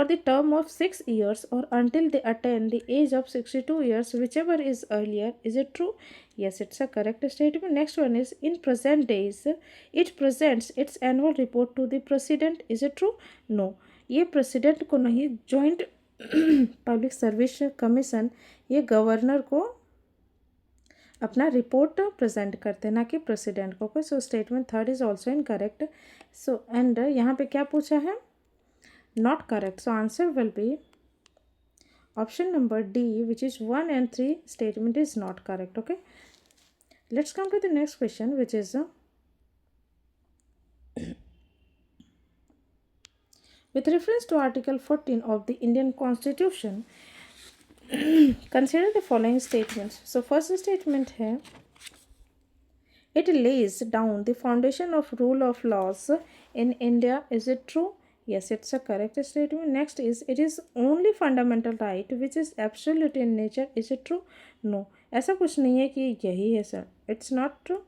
the term of 6 years or until they attain the age of 62 years, whichever is earlier. Is it true? Yes, it's a correct statement. Next one is in present days it presents its annual report to the president. Is it true? No, ये president को नहीं, joint public service commission ये governor को अपना report present करते हैं, ना कि प्रेसिडेंट को. So statement third is also incorrect. So and यहाँ पे क्या पूछा है? Not correct. So answer will be option number D, which is 1 and 3 statement is not correct. Okay, let's come to the next question, which is with reference to Article 14 of the Indian Constitution, consider the following statements. So first statement है, it lays down the foundation of rule of laws in India. Is it true? Yes, it's a correct statement. Next is it is only fundamental right which is absolute in nature. Is it true? No, ऐसा कुछ नहीं है कि यही है sir. It's not true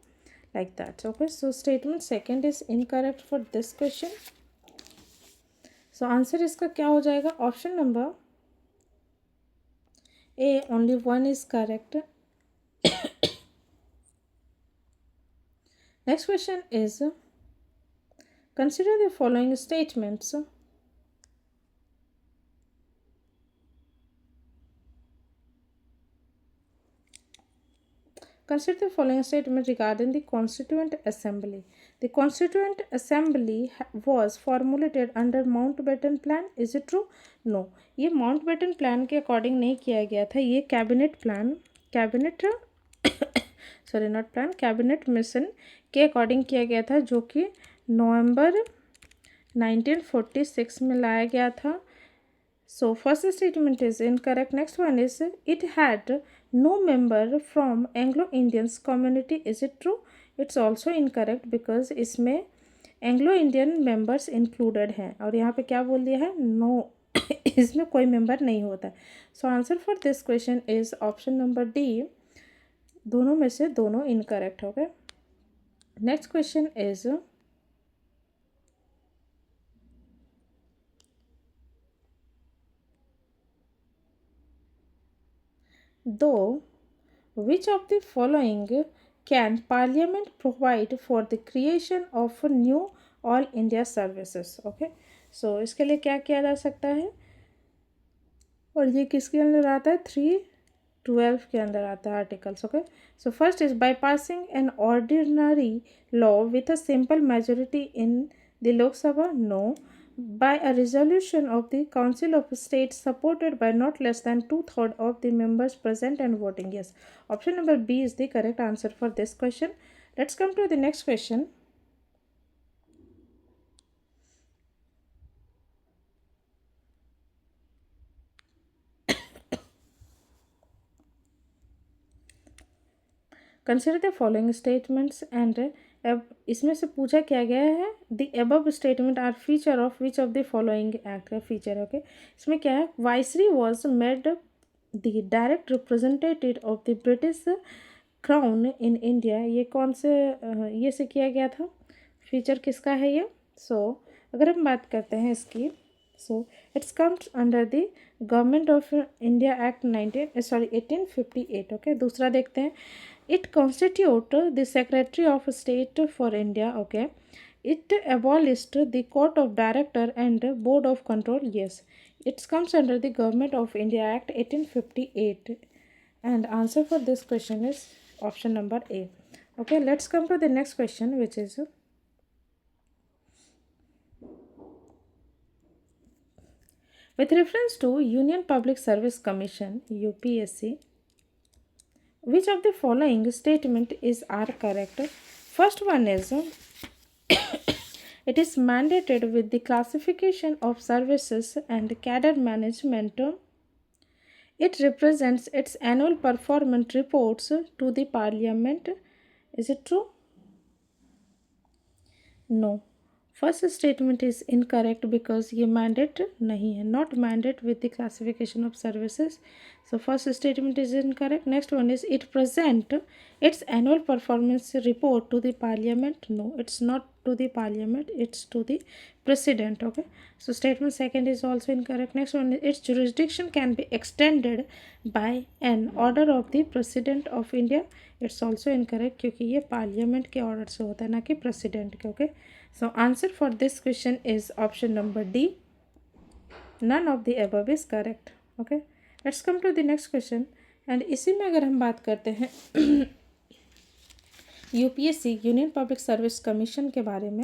like that. Okay, so statement second is incorrect for this question. So answer इसका क्या हो जाएगा? Option number A, only 1 is correct. Next question is consider the following statements. Consider the following statement regarding the Constituent Assembly. The Constituent Assembly was formulated under Mountbatten Plan. Is it true? No, ये Mountbatten Plan के according नहीं किया गया था. ये cabinet plan, cabinet sorry not plan, cabinet mission के according किया गया था, जो कि नवंबर 1946 में लाया गया था. So first statement is incorrect. Next one is it had no member from Anglo-Indians community. Is it true? It's also incorrect because इसमें Anglo-Indian members included हैं और यहाँ पे क्या बोल दिया है? No, इसमें कोई member नहीं होता. So answer for this question is option number D. दोनों में से दोनों incorrect हो गए. Next question is though which of the following can Parliament provide for the creation of new All India services? Okay, so इसके लिए क्या किया जा सकता है? और ये किसके अंदर आता है? 312 के अंदर आता है articles. Okay, so first is by passing an ordinary law with a simple majority in the Lok Sabha. No, by a resolution of the Council of State supported by not less than 2/3 of the members present and voting. Yes, option number B is the correct answer for this question. Let's come to the next question. Consider the following statements and अब इसमें से पूछा क्या गया है? The above statement are feature of which of the following act का feature. Okay, इसमें क्या है? Viceroy was made the direct representative of the British crown in India. ये कौन से ये से किया गया था? फीचर किसका है ये? सो अगर हम बात करते हैं इसकी, सो it's comes under the government of India act 1858. Okay, दूसरा देखते हैं. It constitute the Secretary of State for India. Okay, it abolished the Court of Director and Board of Control. Yes, it comes under the Government of India Act 1858. And answer for this question is option number A. Okay, let's come to the next question, which is with reference to Union Public Service Commission UPSC. Which of the following statement is are correct? First one is it is mandated with the classification of services and cadre management. It represents its annual performance reports to the Parliament. Is it true? No, first statement is incorrect because ये mandate नहीं है, not mandate with the classification of services. So first statement is incorrect. Next one is it present its annual performance report to the parliament. No, it's not to the parliament, it's to the president. Okay, so statement second is also incorrect. Next one is its jurisdiction can be extended by an order of the president of India. It's also incorrect क्योंकि ये parliament के order से होता है, ना कि president के. Okay, so answer for this question is option number D. None of the above is correct. Okay, let's come to the next question. And इसी में अगर हम बात करते हैं UPSC union public service commission के बारे में.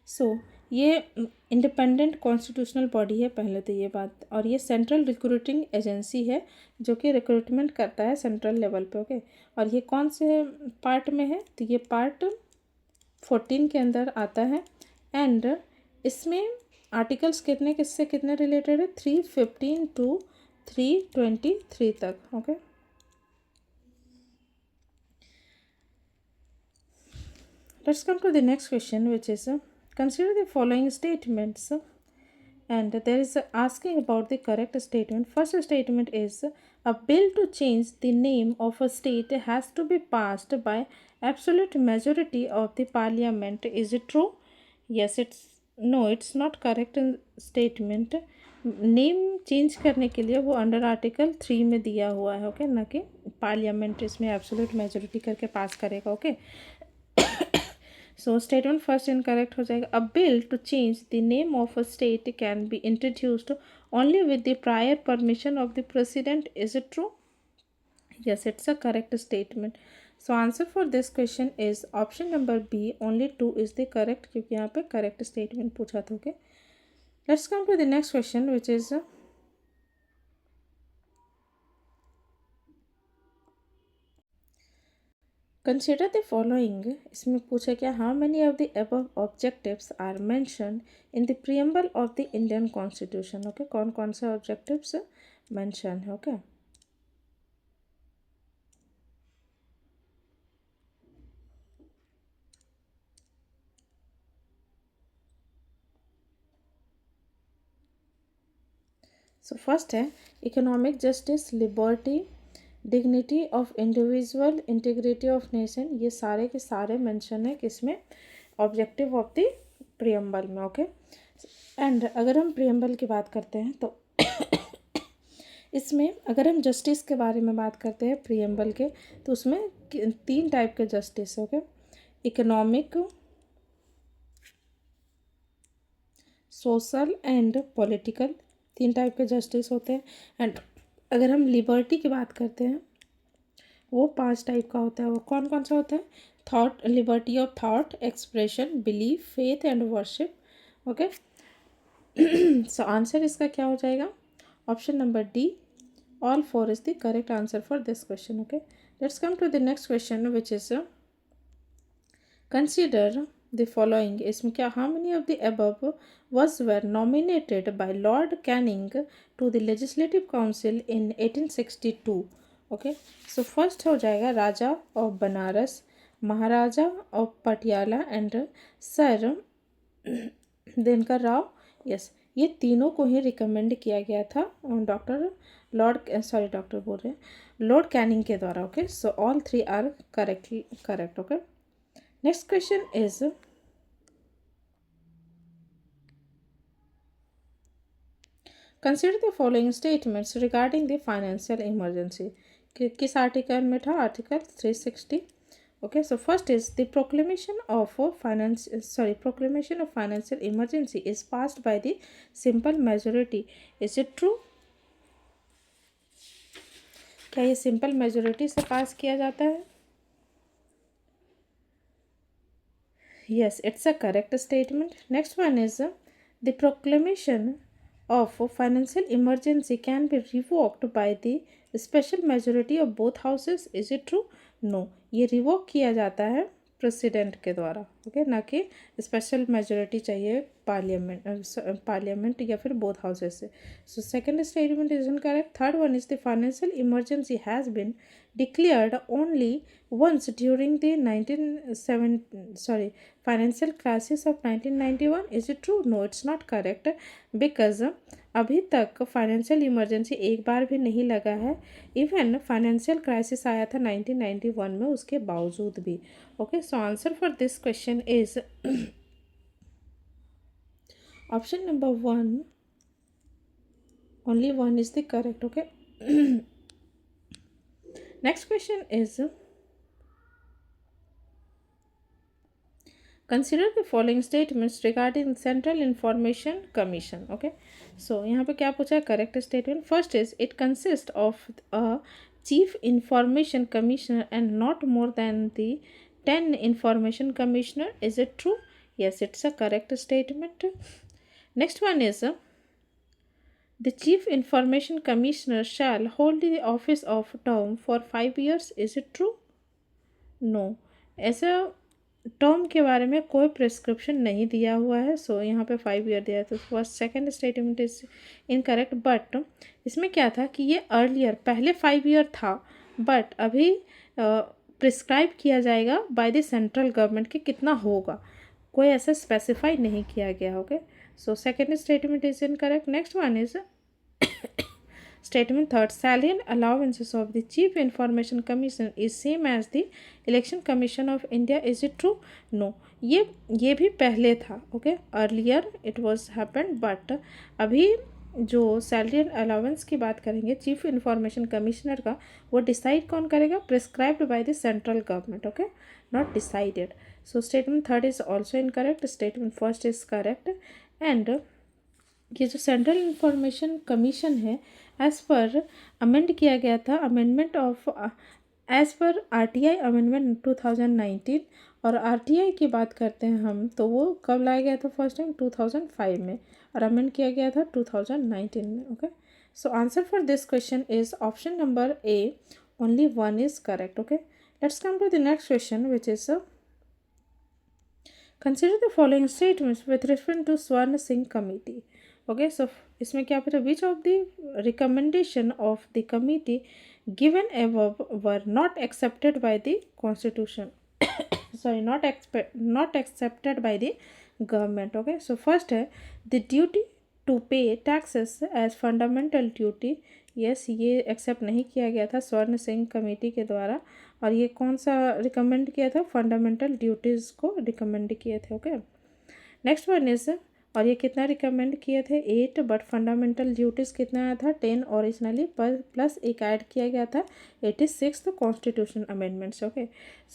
सो ये इंडिपेंडेंट कॉन्स्टिट्यूशनल बॉडी है, पहले तो ये बात. और ये सेंट्रल रिक्रूटिंग एजेंसी है जो कि रिक्रूटमेंट करता है सेंट्रल लेवल पे. ओके, और ये कौन से पार्ट में है, तो ये पार्ट 14 के अंदर आता है. एंड इसमें आर्टिकल्स कितने किससे कितने रिलेटेड है, 315 टू 323 तक. Okay, let's come to the next question, which is consider the following statements, and there is asking about the correct statement. First statement is a bill to change the name of a state has to be passed by absolute majority of the parliament. Is it true? Yes, it's no, it's not correct statement. Name change करने के लिए वो under article 3 में दिया हुआ है. Okay, ना कि पार्लियामेंट इसमें एब्सोल्यूट मेजोरिटी करके पास करेगा. Okay, so statement first incorrect हो जाएगा. A bill to change the name of a state can be introduced only with the prior permission of the president. Is it true? Yes, it's a correct statement. So answer for this question is option number B. Only 2 is the correct, क्योंकि यहाँ पे correct statement पूछा था. Okay, let's come to the next question, which is consider the following. इसमें पूछा क्या, how many of the above objectives are mention in the preamble of the Indian constitution. Okay, कौन कौन से ऑब्जेक्टिव्स मेंशन है. Okay, so first है economic justice, liberty, dignity of individual, integrity of nation. ये सारे के सारे मेंशन है किसमें, ऑब्जेक्टिव ऑफ द प्रियम्बल में. ओके, एंड अगर हम प्रियम्बल की बात करते हैं तो इसमें अगर हम जस्टिस के बारे में बात करते हैं प्रियम्बल के, तो उसमें 3 टाइप के justice. Okay, economic, social and political, 3 type के जस्टिस होते हैं. एंड अगर हम लिबर्टी की बात करते हैं वो 5 टाइप का होता है. वो कौन कौन सा होता है, thought, liberty of thought, expression, belief, faith and worship. Okay, so answer इसका क्या हो जाएगा, option number D. All 4 is the correct answer for this question. Okay, let's come to the next question, which is consider the following. इसमें क्या, how many of the above was were nominated by Lord Canning to the Legislative Council in 1862. Okay, so first हो जाएगा Raja of Banaras, Maharaja of Patiala and sir Dinkar Rao. Yes, ये तीनों को ही recommend किया गया था डॉक्टर बोल रहे हैं, लॉर्ड कैनिंग के द्वारा. Okay, so all 3 are correct. Okay, next question is consider the following statements regarding the financial emergency. किस आर्टिकल में था, article 360. Okay, so first is the proclamation of financial emergency is passed by the simple majority. Is it true? क्या ये simple majority से pass किया जाता है? Yes, it's a correct statement. Next one is the proclamation of financial emergency can be revoked by the special majority of both houses. Is it true? No, ये revoke किया जाता है president के द्वारा. ओके, ना कि स्पेशल मेजोरिटी चाहिए parliament या फिर बोथ हाउसेस से. सो second statement is incorrect. Third one is the financial emergency has been declared only once during the 19 financial crisis of 1991. Is it true? No, it's not correct, because अभी तक financial emergency एक बार भी नहीं लगा है. Even financial crisis आया था 1991 में, उसके बावजूद भी. Okay, so answer for this question is option number 1. only one is the correct. Okay. Next question is, consider the following statements regarding Central Information Commission. Okay, so यहाँ पे क्या पूछा है? Correct statement. First is it consist of a chief information commissioner and not more than the 10 information commissioner. Is it true? yes, it's a correct statement. Next one is, the chief information commissioner shall hold the office of term for 5 years. Is it true? no, ऐसा term के बारे में कोई prescription नहीं दिया हुआ है. सो यहाँ पे 5 ईयर दिया है, तो first second statement is incorrect. But इसमें क्या था कि ये अर्लियर पहले 5 ईयर था, बट अभी प्रिस्क्राइब किया जाएगा बाय द सेंट्रल गवर्नमेंट कि कितना होगा, कोई ऐसा स्पेसिफाई नहीं किया गया. Okay, so second statement is incorrect. Next one is statement third, salary and allowances of the chief information commission is same as the election commission of India. Is it true? no, ये भी पहले था. Okay, earlier it was happened, but अभी जो salary and allowance की बात करेंगे chief information commissioner का, वो डिसाइड कौन करेगा? Prescribed by the central government. Okay, not decided. So statement third is also incorrect. Statement first is correct. And ये जो सेंट्रल इंफॉर्मेशन कमीशन है, एज़ पर अमेंड किया गया था, amendment of as per RTI amendment 2019. और RTI की बात करते हैं हम, तो वो कब लाया गया था? फर्स्ट टाइम 2005 में, और अमेंड किया गया था 2019 में. Okay, so answer for this question is option number A. Only one is correct. Okay, let's come to the next question which is, consider the following statements with reference to Swaran Singh committee. Okay, so इसमें क्या पता? Which of the recommendation of the committee given above were not accepted by the constitution, sorry not accepted by the government. Okay, so first है the duty to पे taxes as fundamental duty. Yes, ये accept नहीं किया गया था स्वर्ण Singh committee के द्वारा. और ये कौन सा रिकमेंड किया था? फंडामेंटल ड्यूटीज़ को रिकमेंड किए थे. ओके, नेक्स्ट वन इज, और ये कितना रिकमेंड किए थे? 8, बट फंडामेंटल ड्यूटीज़ कितना आया था? 10 ओरिजिनली, प्लस एक ऐड किया गया था 86 constitution amendments. Okay,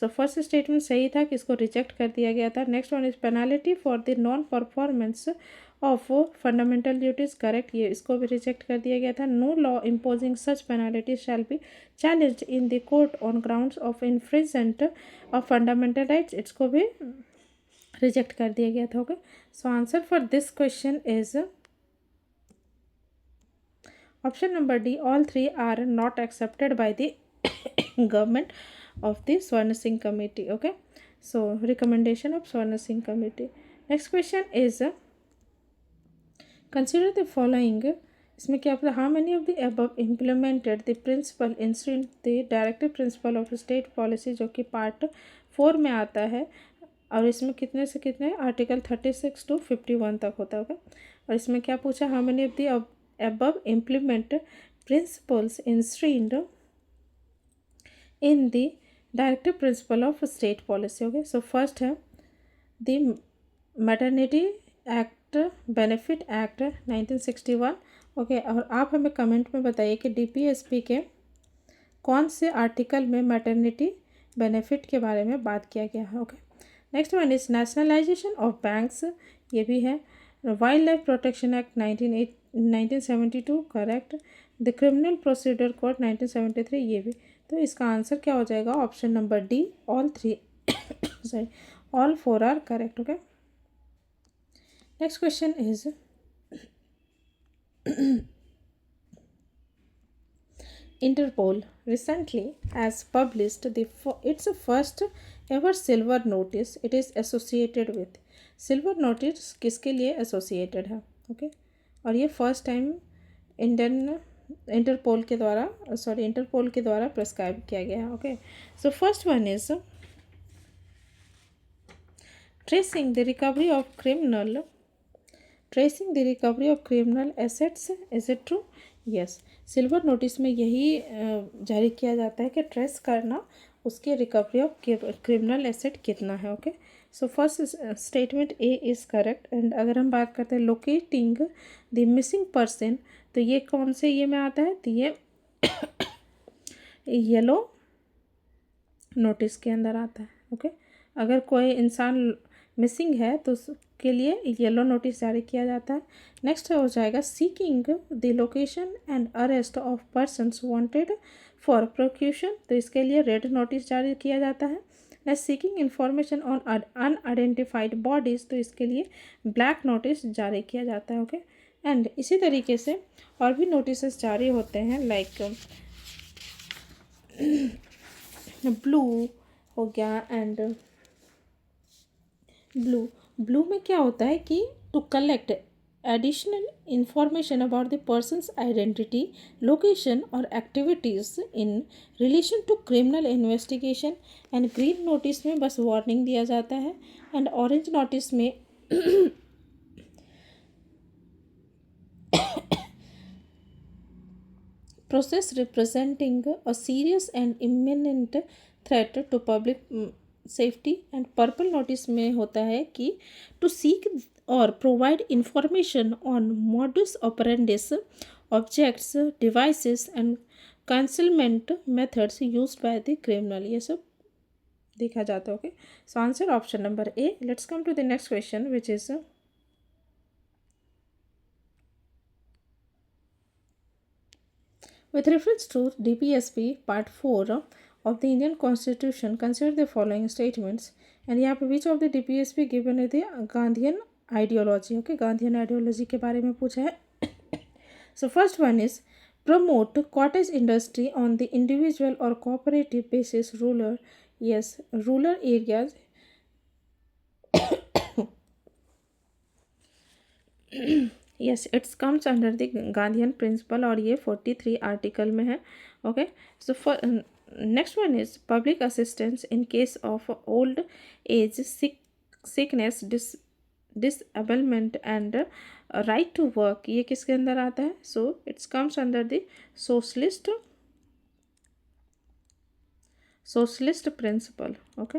so first statement सही था कि इसको रिजेक्ट कर दिया गया था. Next one is penalty for the non performance of fundamental duties. Correct, ये इसको भी रिजेक्ट कर दिया गया था. No law imposing such penalty shall be challenged in the court on grounds of infringement of fundamental rights. इसको भी reject कर दिया गया था. Okay, so answer for this question is option number D. All 3 are not accepted by the government of the Swaran Singh committee. Okay, so recommendation of Swaran Singh committee. Next question is, consider the following. इसमें क्या पता? How many of the above implemented the principle institute the directive principle of state policy, जो कि part 4 में आता है. और इसमें कितने से कितने? आर्टिकल 36 to 51 तक होता होगा. और इसमें क्या पूछा? How many of the above implement principles enshrined in the directive principle of state policy. Okay, so first है the maternity act, benefit act 1961. Okay, और आप हमें कमेंट में बताइए कि डीपीएसपी के कौन से आर्टिकल में मैटरनिटी बेनिफिट के बारे में बात किया गया है. Okay, next one is nationalisation of banks. ये भी है. Wild life protection act 1972. Correct. The criminal procedure code 1973. ये भी. तो इसका आंसर क्या हो जाएगा? Option number D. All 3 sorry all 4 are correct. Okay, next question is, Interpol recently has published its first ever silver notice it is associated with. Silver notice किसके लिए एसोसिएटेड है? ओके, और ये फर्स्ट टाइम इंडियन इंटरपोल के द्वारा prescribe किया गया है। Okay, so first one is tracing the recovery of criminal assets, is it true? Yes, silver notice में यही जारी किया जाता है कि ट्रेस करना उसके रिकवरी ऑफ क्रिमिनल एसेट कितना है। Okay, so first statement A is correct. And अगर हम बात करते हैं लोकेटिंग द मिसिंग पर्सन, तो ये कौन से ये में आता है? तो ये येलो नोटिस के अंदर आता है। ओके, अगर कोई इंसान मिसिंग है तो उसके लिए येलो नोटिस जारी किया जाता है। नेक्स्ट हो जाएगा seeking the location and arrest of persons wanted for prosecution, तो इसके लिए रेड नोटिस जारी किया जाता है। Next seeking information on unidentified bodies, तो इसके लिए ब्लैक नोटिस जारी किया जाता है। ओके, एंड इसी तरीके से और भी नोटिस जारी होते हैं, लाइक ब्लू हो गया। एंड ब्लू में क्या होता है कि to collect additional information about the person's identity, location और activities in relation to criminal investigation. And green notice में बस वार्निंग दिया जाता है। एंड ऑरेंज नोटिस में process representing a serious and imminent threat to public safety। And purple notice में होता है कि टू सीक और provide information on modus operandi, objects, devices and concealment methods use by the criminal, ये सब देखा जाता है। Okay, so answer option number A. Let's come to the next question which is with reference to DPSP Part 4 of the Indian Constitution, consider the following statements। and यहाँ पे which of the DPSP given है the Gandhian ideology। okay, Gandhian ideology के बारे में पूछा है। so first one is promote cottage industry on the individual or cooperative basis rural, yes, rural areas। Yes, it's comes under the Gandhian principle और ये 43 article में है। Okay, so next one is public assistance in case of old age, sickness, disablement and right to work, ये किसके अंदर आता है? So it's comes under the socialist principle. Okay,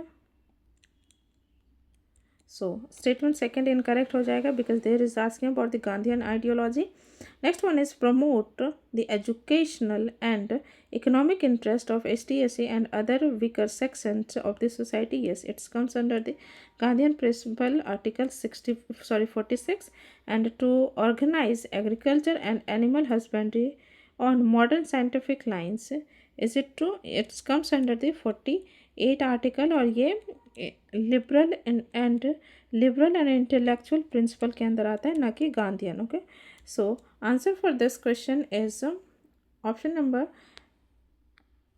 so statement second incorrect हो जाएगा because there is asking about the Gandhian ideology. Next one is promote the educational and economic interest of ST/SC and other weaker sections of the society. yes, it's comes under the Gandhian principle article 46। And to organise agriculture and animal husbandry on modern scientific lines, is it true? It's comes under the 48 article और ये liberal and intellectual principal के अंदर आता है, ना कि Gandhian. Okay, so answer for this question is option number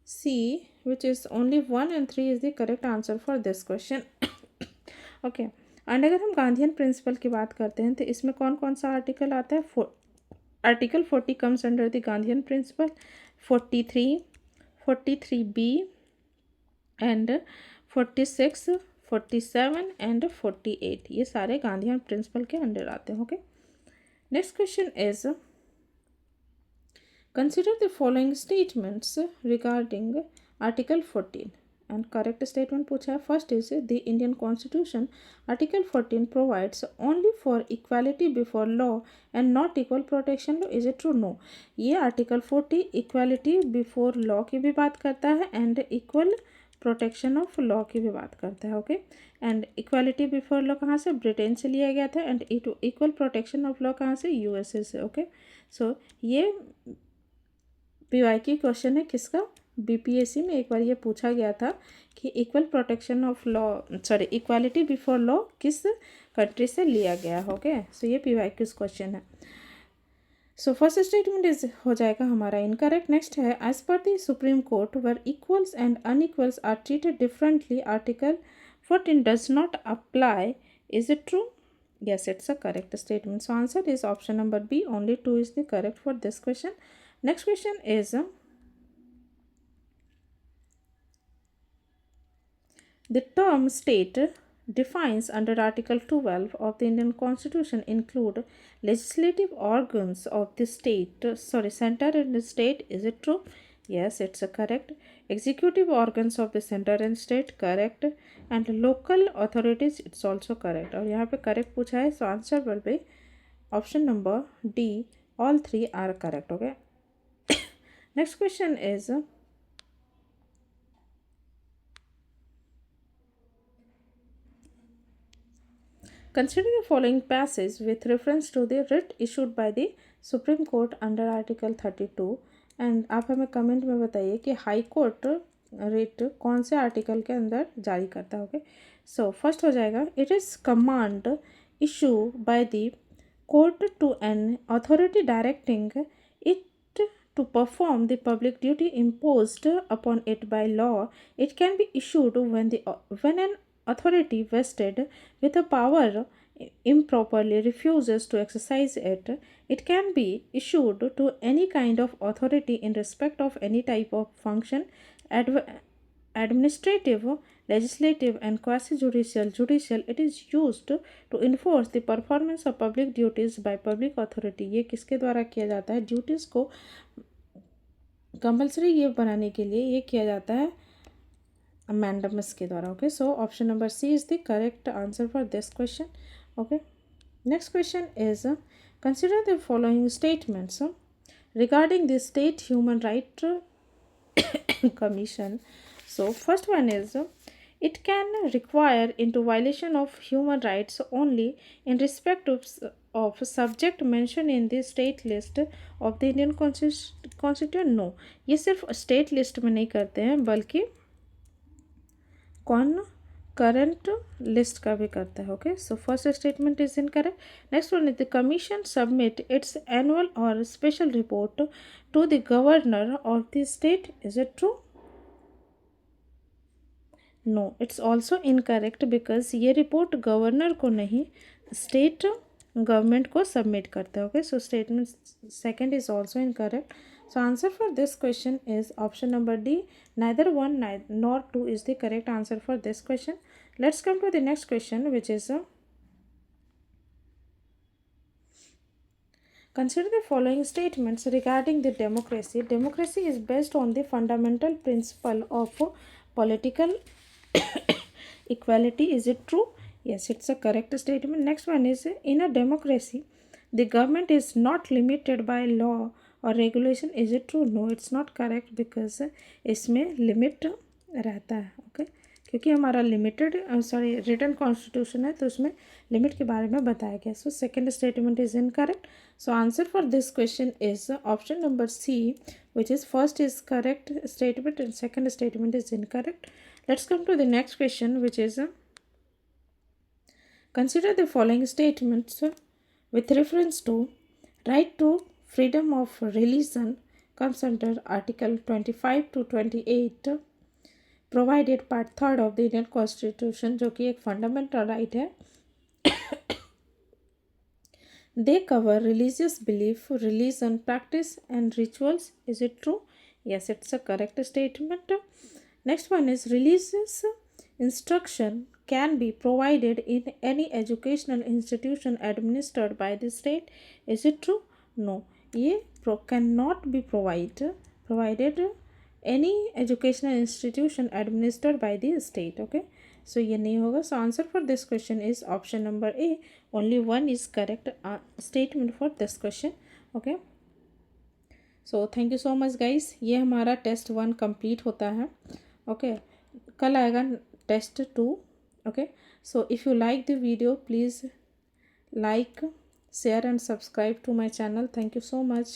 C, which is only 1 and 3 is the correct answer for this question. Okay, and अगर हम गांधीयन प्रिंसिपल की बात करते हैं तो इसमें कौन कौन सा आर्टिकल आता है? Article 40 comes under the Gandhian principle, 43, 43B and 46, 47 and 48, ये सारे गांधीयन प्रिंसिपल के अंडर आते हैं। Okay, next question is consider the following statements regarding article 14 and correct statement पूछा है। First is the Indian constitution article 14 provides only for equality before law and not equal protection law, is it true? No, ये article 40 equality before law की भी बात करता है and equal protection of law की भी बात करता है। Okay, and equality before law कहाँ से? ब्रिटेन से लिया गया था। And equal protection of law कहाँ से? USA से। ओके, सो ये PYQ क्वेश्चन है किसका? BPSC में एक बार ये पूछा गया था कि equal protection of law, equality before law किस कंट्री से लिया गया। ओके, सो ये PYQ क्वेश्चन है। सो फर्स्ट स्टेटमेंट इज हो जाएगा हमारा इनकरेक्ट। नेक्स्ट है as per the supreme court where equals and unequals are treated differently, article 14 does not apply Is it true? Yes, it's a correct statement. So answer is option number B. Only 2 is the correct for this question. Next question is the term state defines under Article 12 of the Indian Constitution include legislative organs of the state, center and the state. Is it true? Yes, it's a correct. Executive organs of the center and state, correct. And local authorities, it's also correct. और यहाँ पे correct पूछा है, so answer will be option number D. All three are correct. Okay. Next question is consider the following passage with reference to the writ issued by the Supreme Court under Article 32 and आप हमें comment में बताइए कि high court writ कौन से article के अंदर जारी करता है. ओके, सो फर्स्ट हो जाएगा it is command issue by the court to an authority directing it to perform the public duty imposed upon it by law. It can be issued when an authority vested with a power improperly refuses to exercise it. It can be issued to any kind of authority in respect of any type of function, administrative, legislative, and judicial. It is used to enforce the performance of public duties by public authority. ये किसके द्वारा किया जाता है? Duties को compulsory ये बनाने के लिए ये किया जाता है अमेंडमेंट्स के द्वारा. Okay, so option number C is the correct answer for this question. Okay, next question is consider the following statements regarding the State Human Right Commission. So first one is it can require into violation of human rights only in respect of subject mentioned in the state list of the Indian Constitution. No, ये सिर्फ state list में नहीं करते हैं बल्कि कौन current list का भी करता है. Okay, so first statement is incorrect. Next one is the commission submit its annual और special report to the governor of the state. Is it true? No, it's also incorrect because ये report governor को नहीं state government को submit करता है. Okay, so statement second is also incorrect. So answer for this question is option number D. Neither 1 nor 2 is the correct answer for this question. Let's come to the next question, which is consider the following statements regarding the democracy. Democracy is based on the fundamental principle of political equality. Is it true? Yes, it's a correct statement. Next one is in a democracy, the government is not limited by law और regulation. Is it true? No, it's not correct because इसमें limit रहता है. Okay, क्योंकि हमारा limited written constitution है तो उसमें limit के बारे में बताया गया. So second statement is incorrect. So answer for this question is option number C, which is first is correct statement and second statement is incorrect. Let's come to the next question, which is consider the following statements with reference to right to freedom of religion comes under Article 25 to 28 provided part 3rd of the Indian Constitution, जो कि एक fundamental right है. They cover religious belief, religion, practice and rituals. Is it true? Yes, it's a correct statement. Next one is religious instruction can be provided in any educational institution administered by the state. Is it true? No, ये cannot be provided any educational institution administered by the state. Okay, so ये नहीं होगा. So answer for this question is option number A. Only one is correct statement for this question. Okay, so thank you so much guys. ये हमारा test 1 complete होता है. Okay, कल आएगा test 2. Okay, so if you like the video, please like, share and subscribe to my channel. Thank you so much.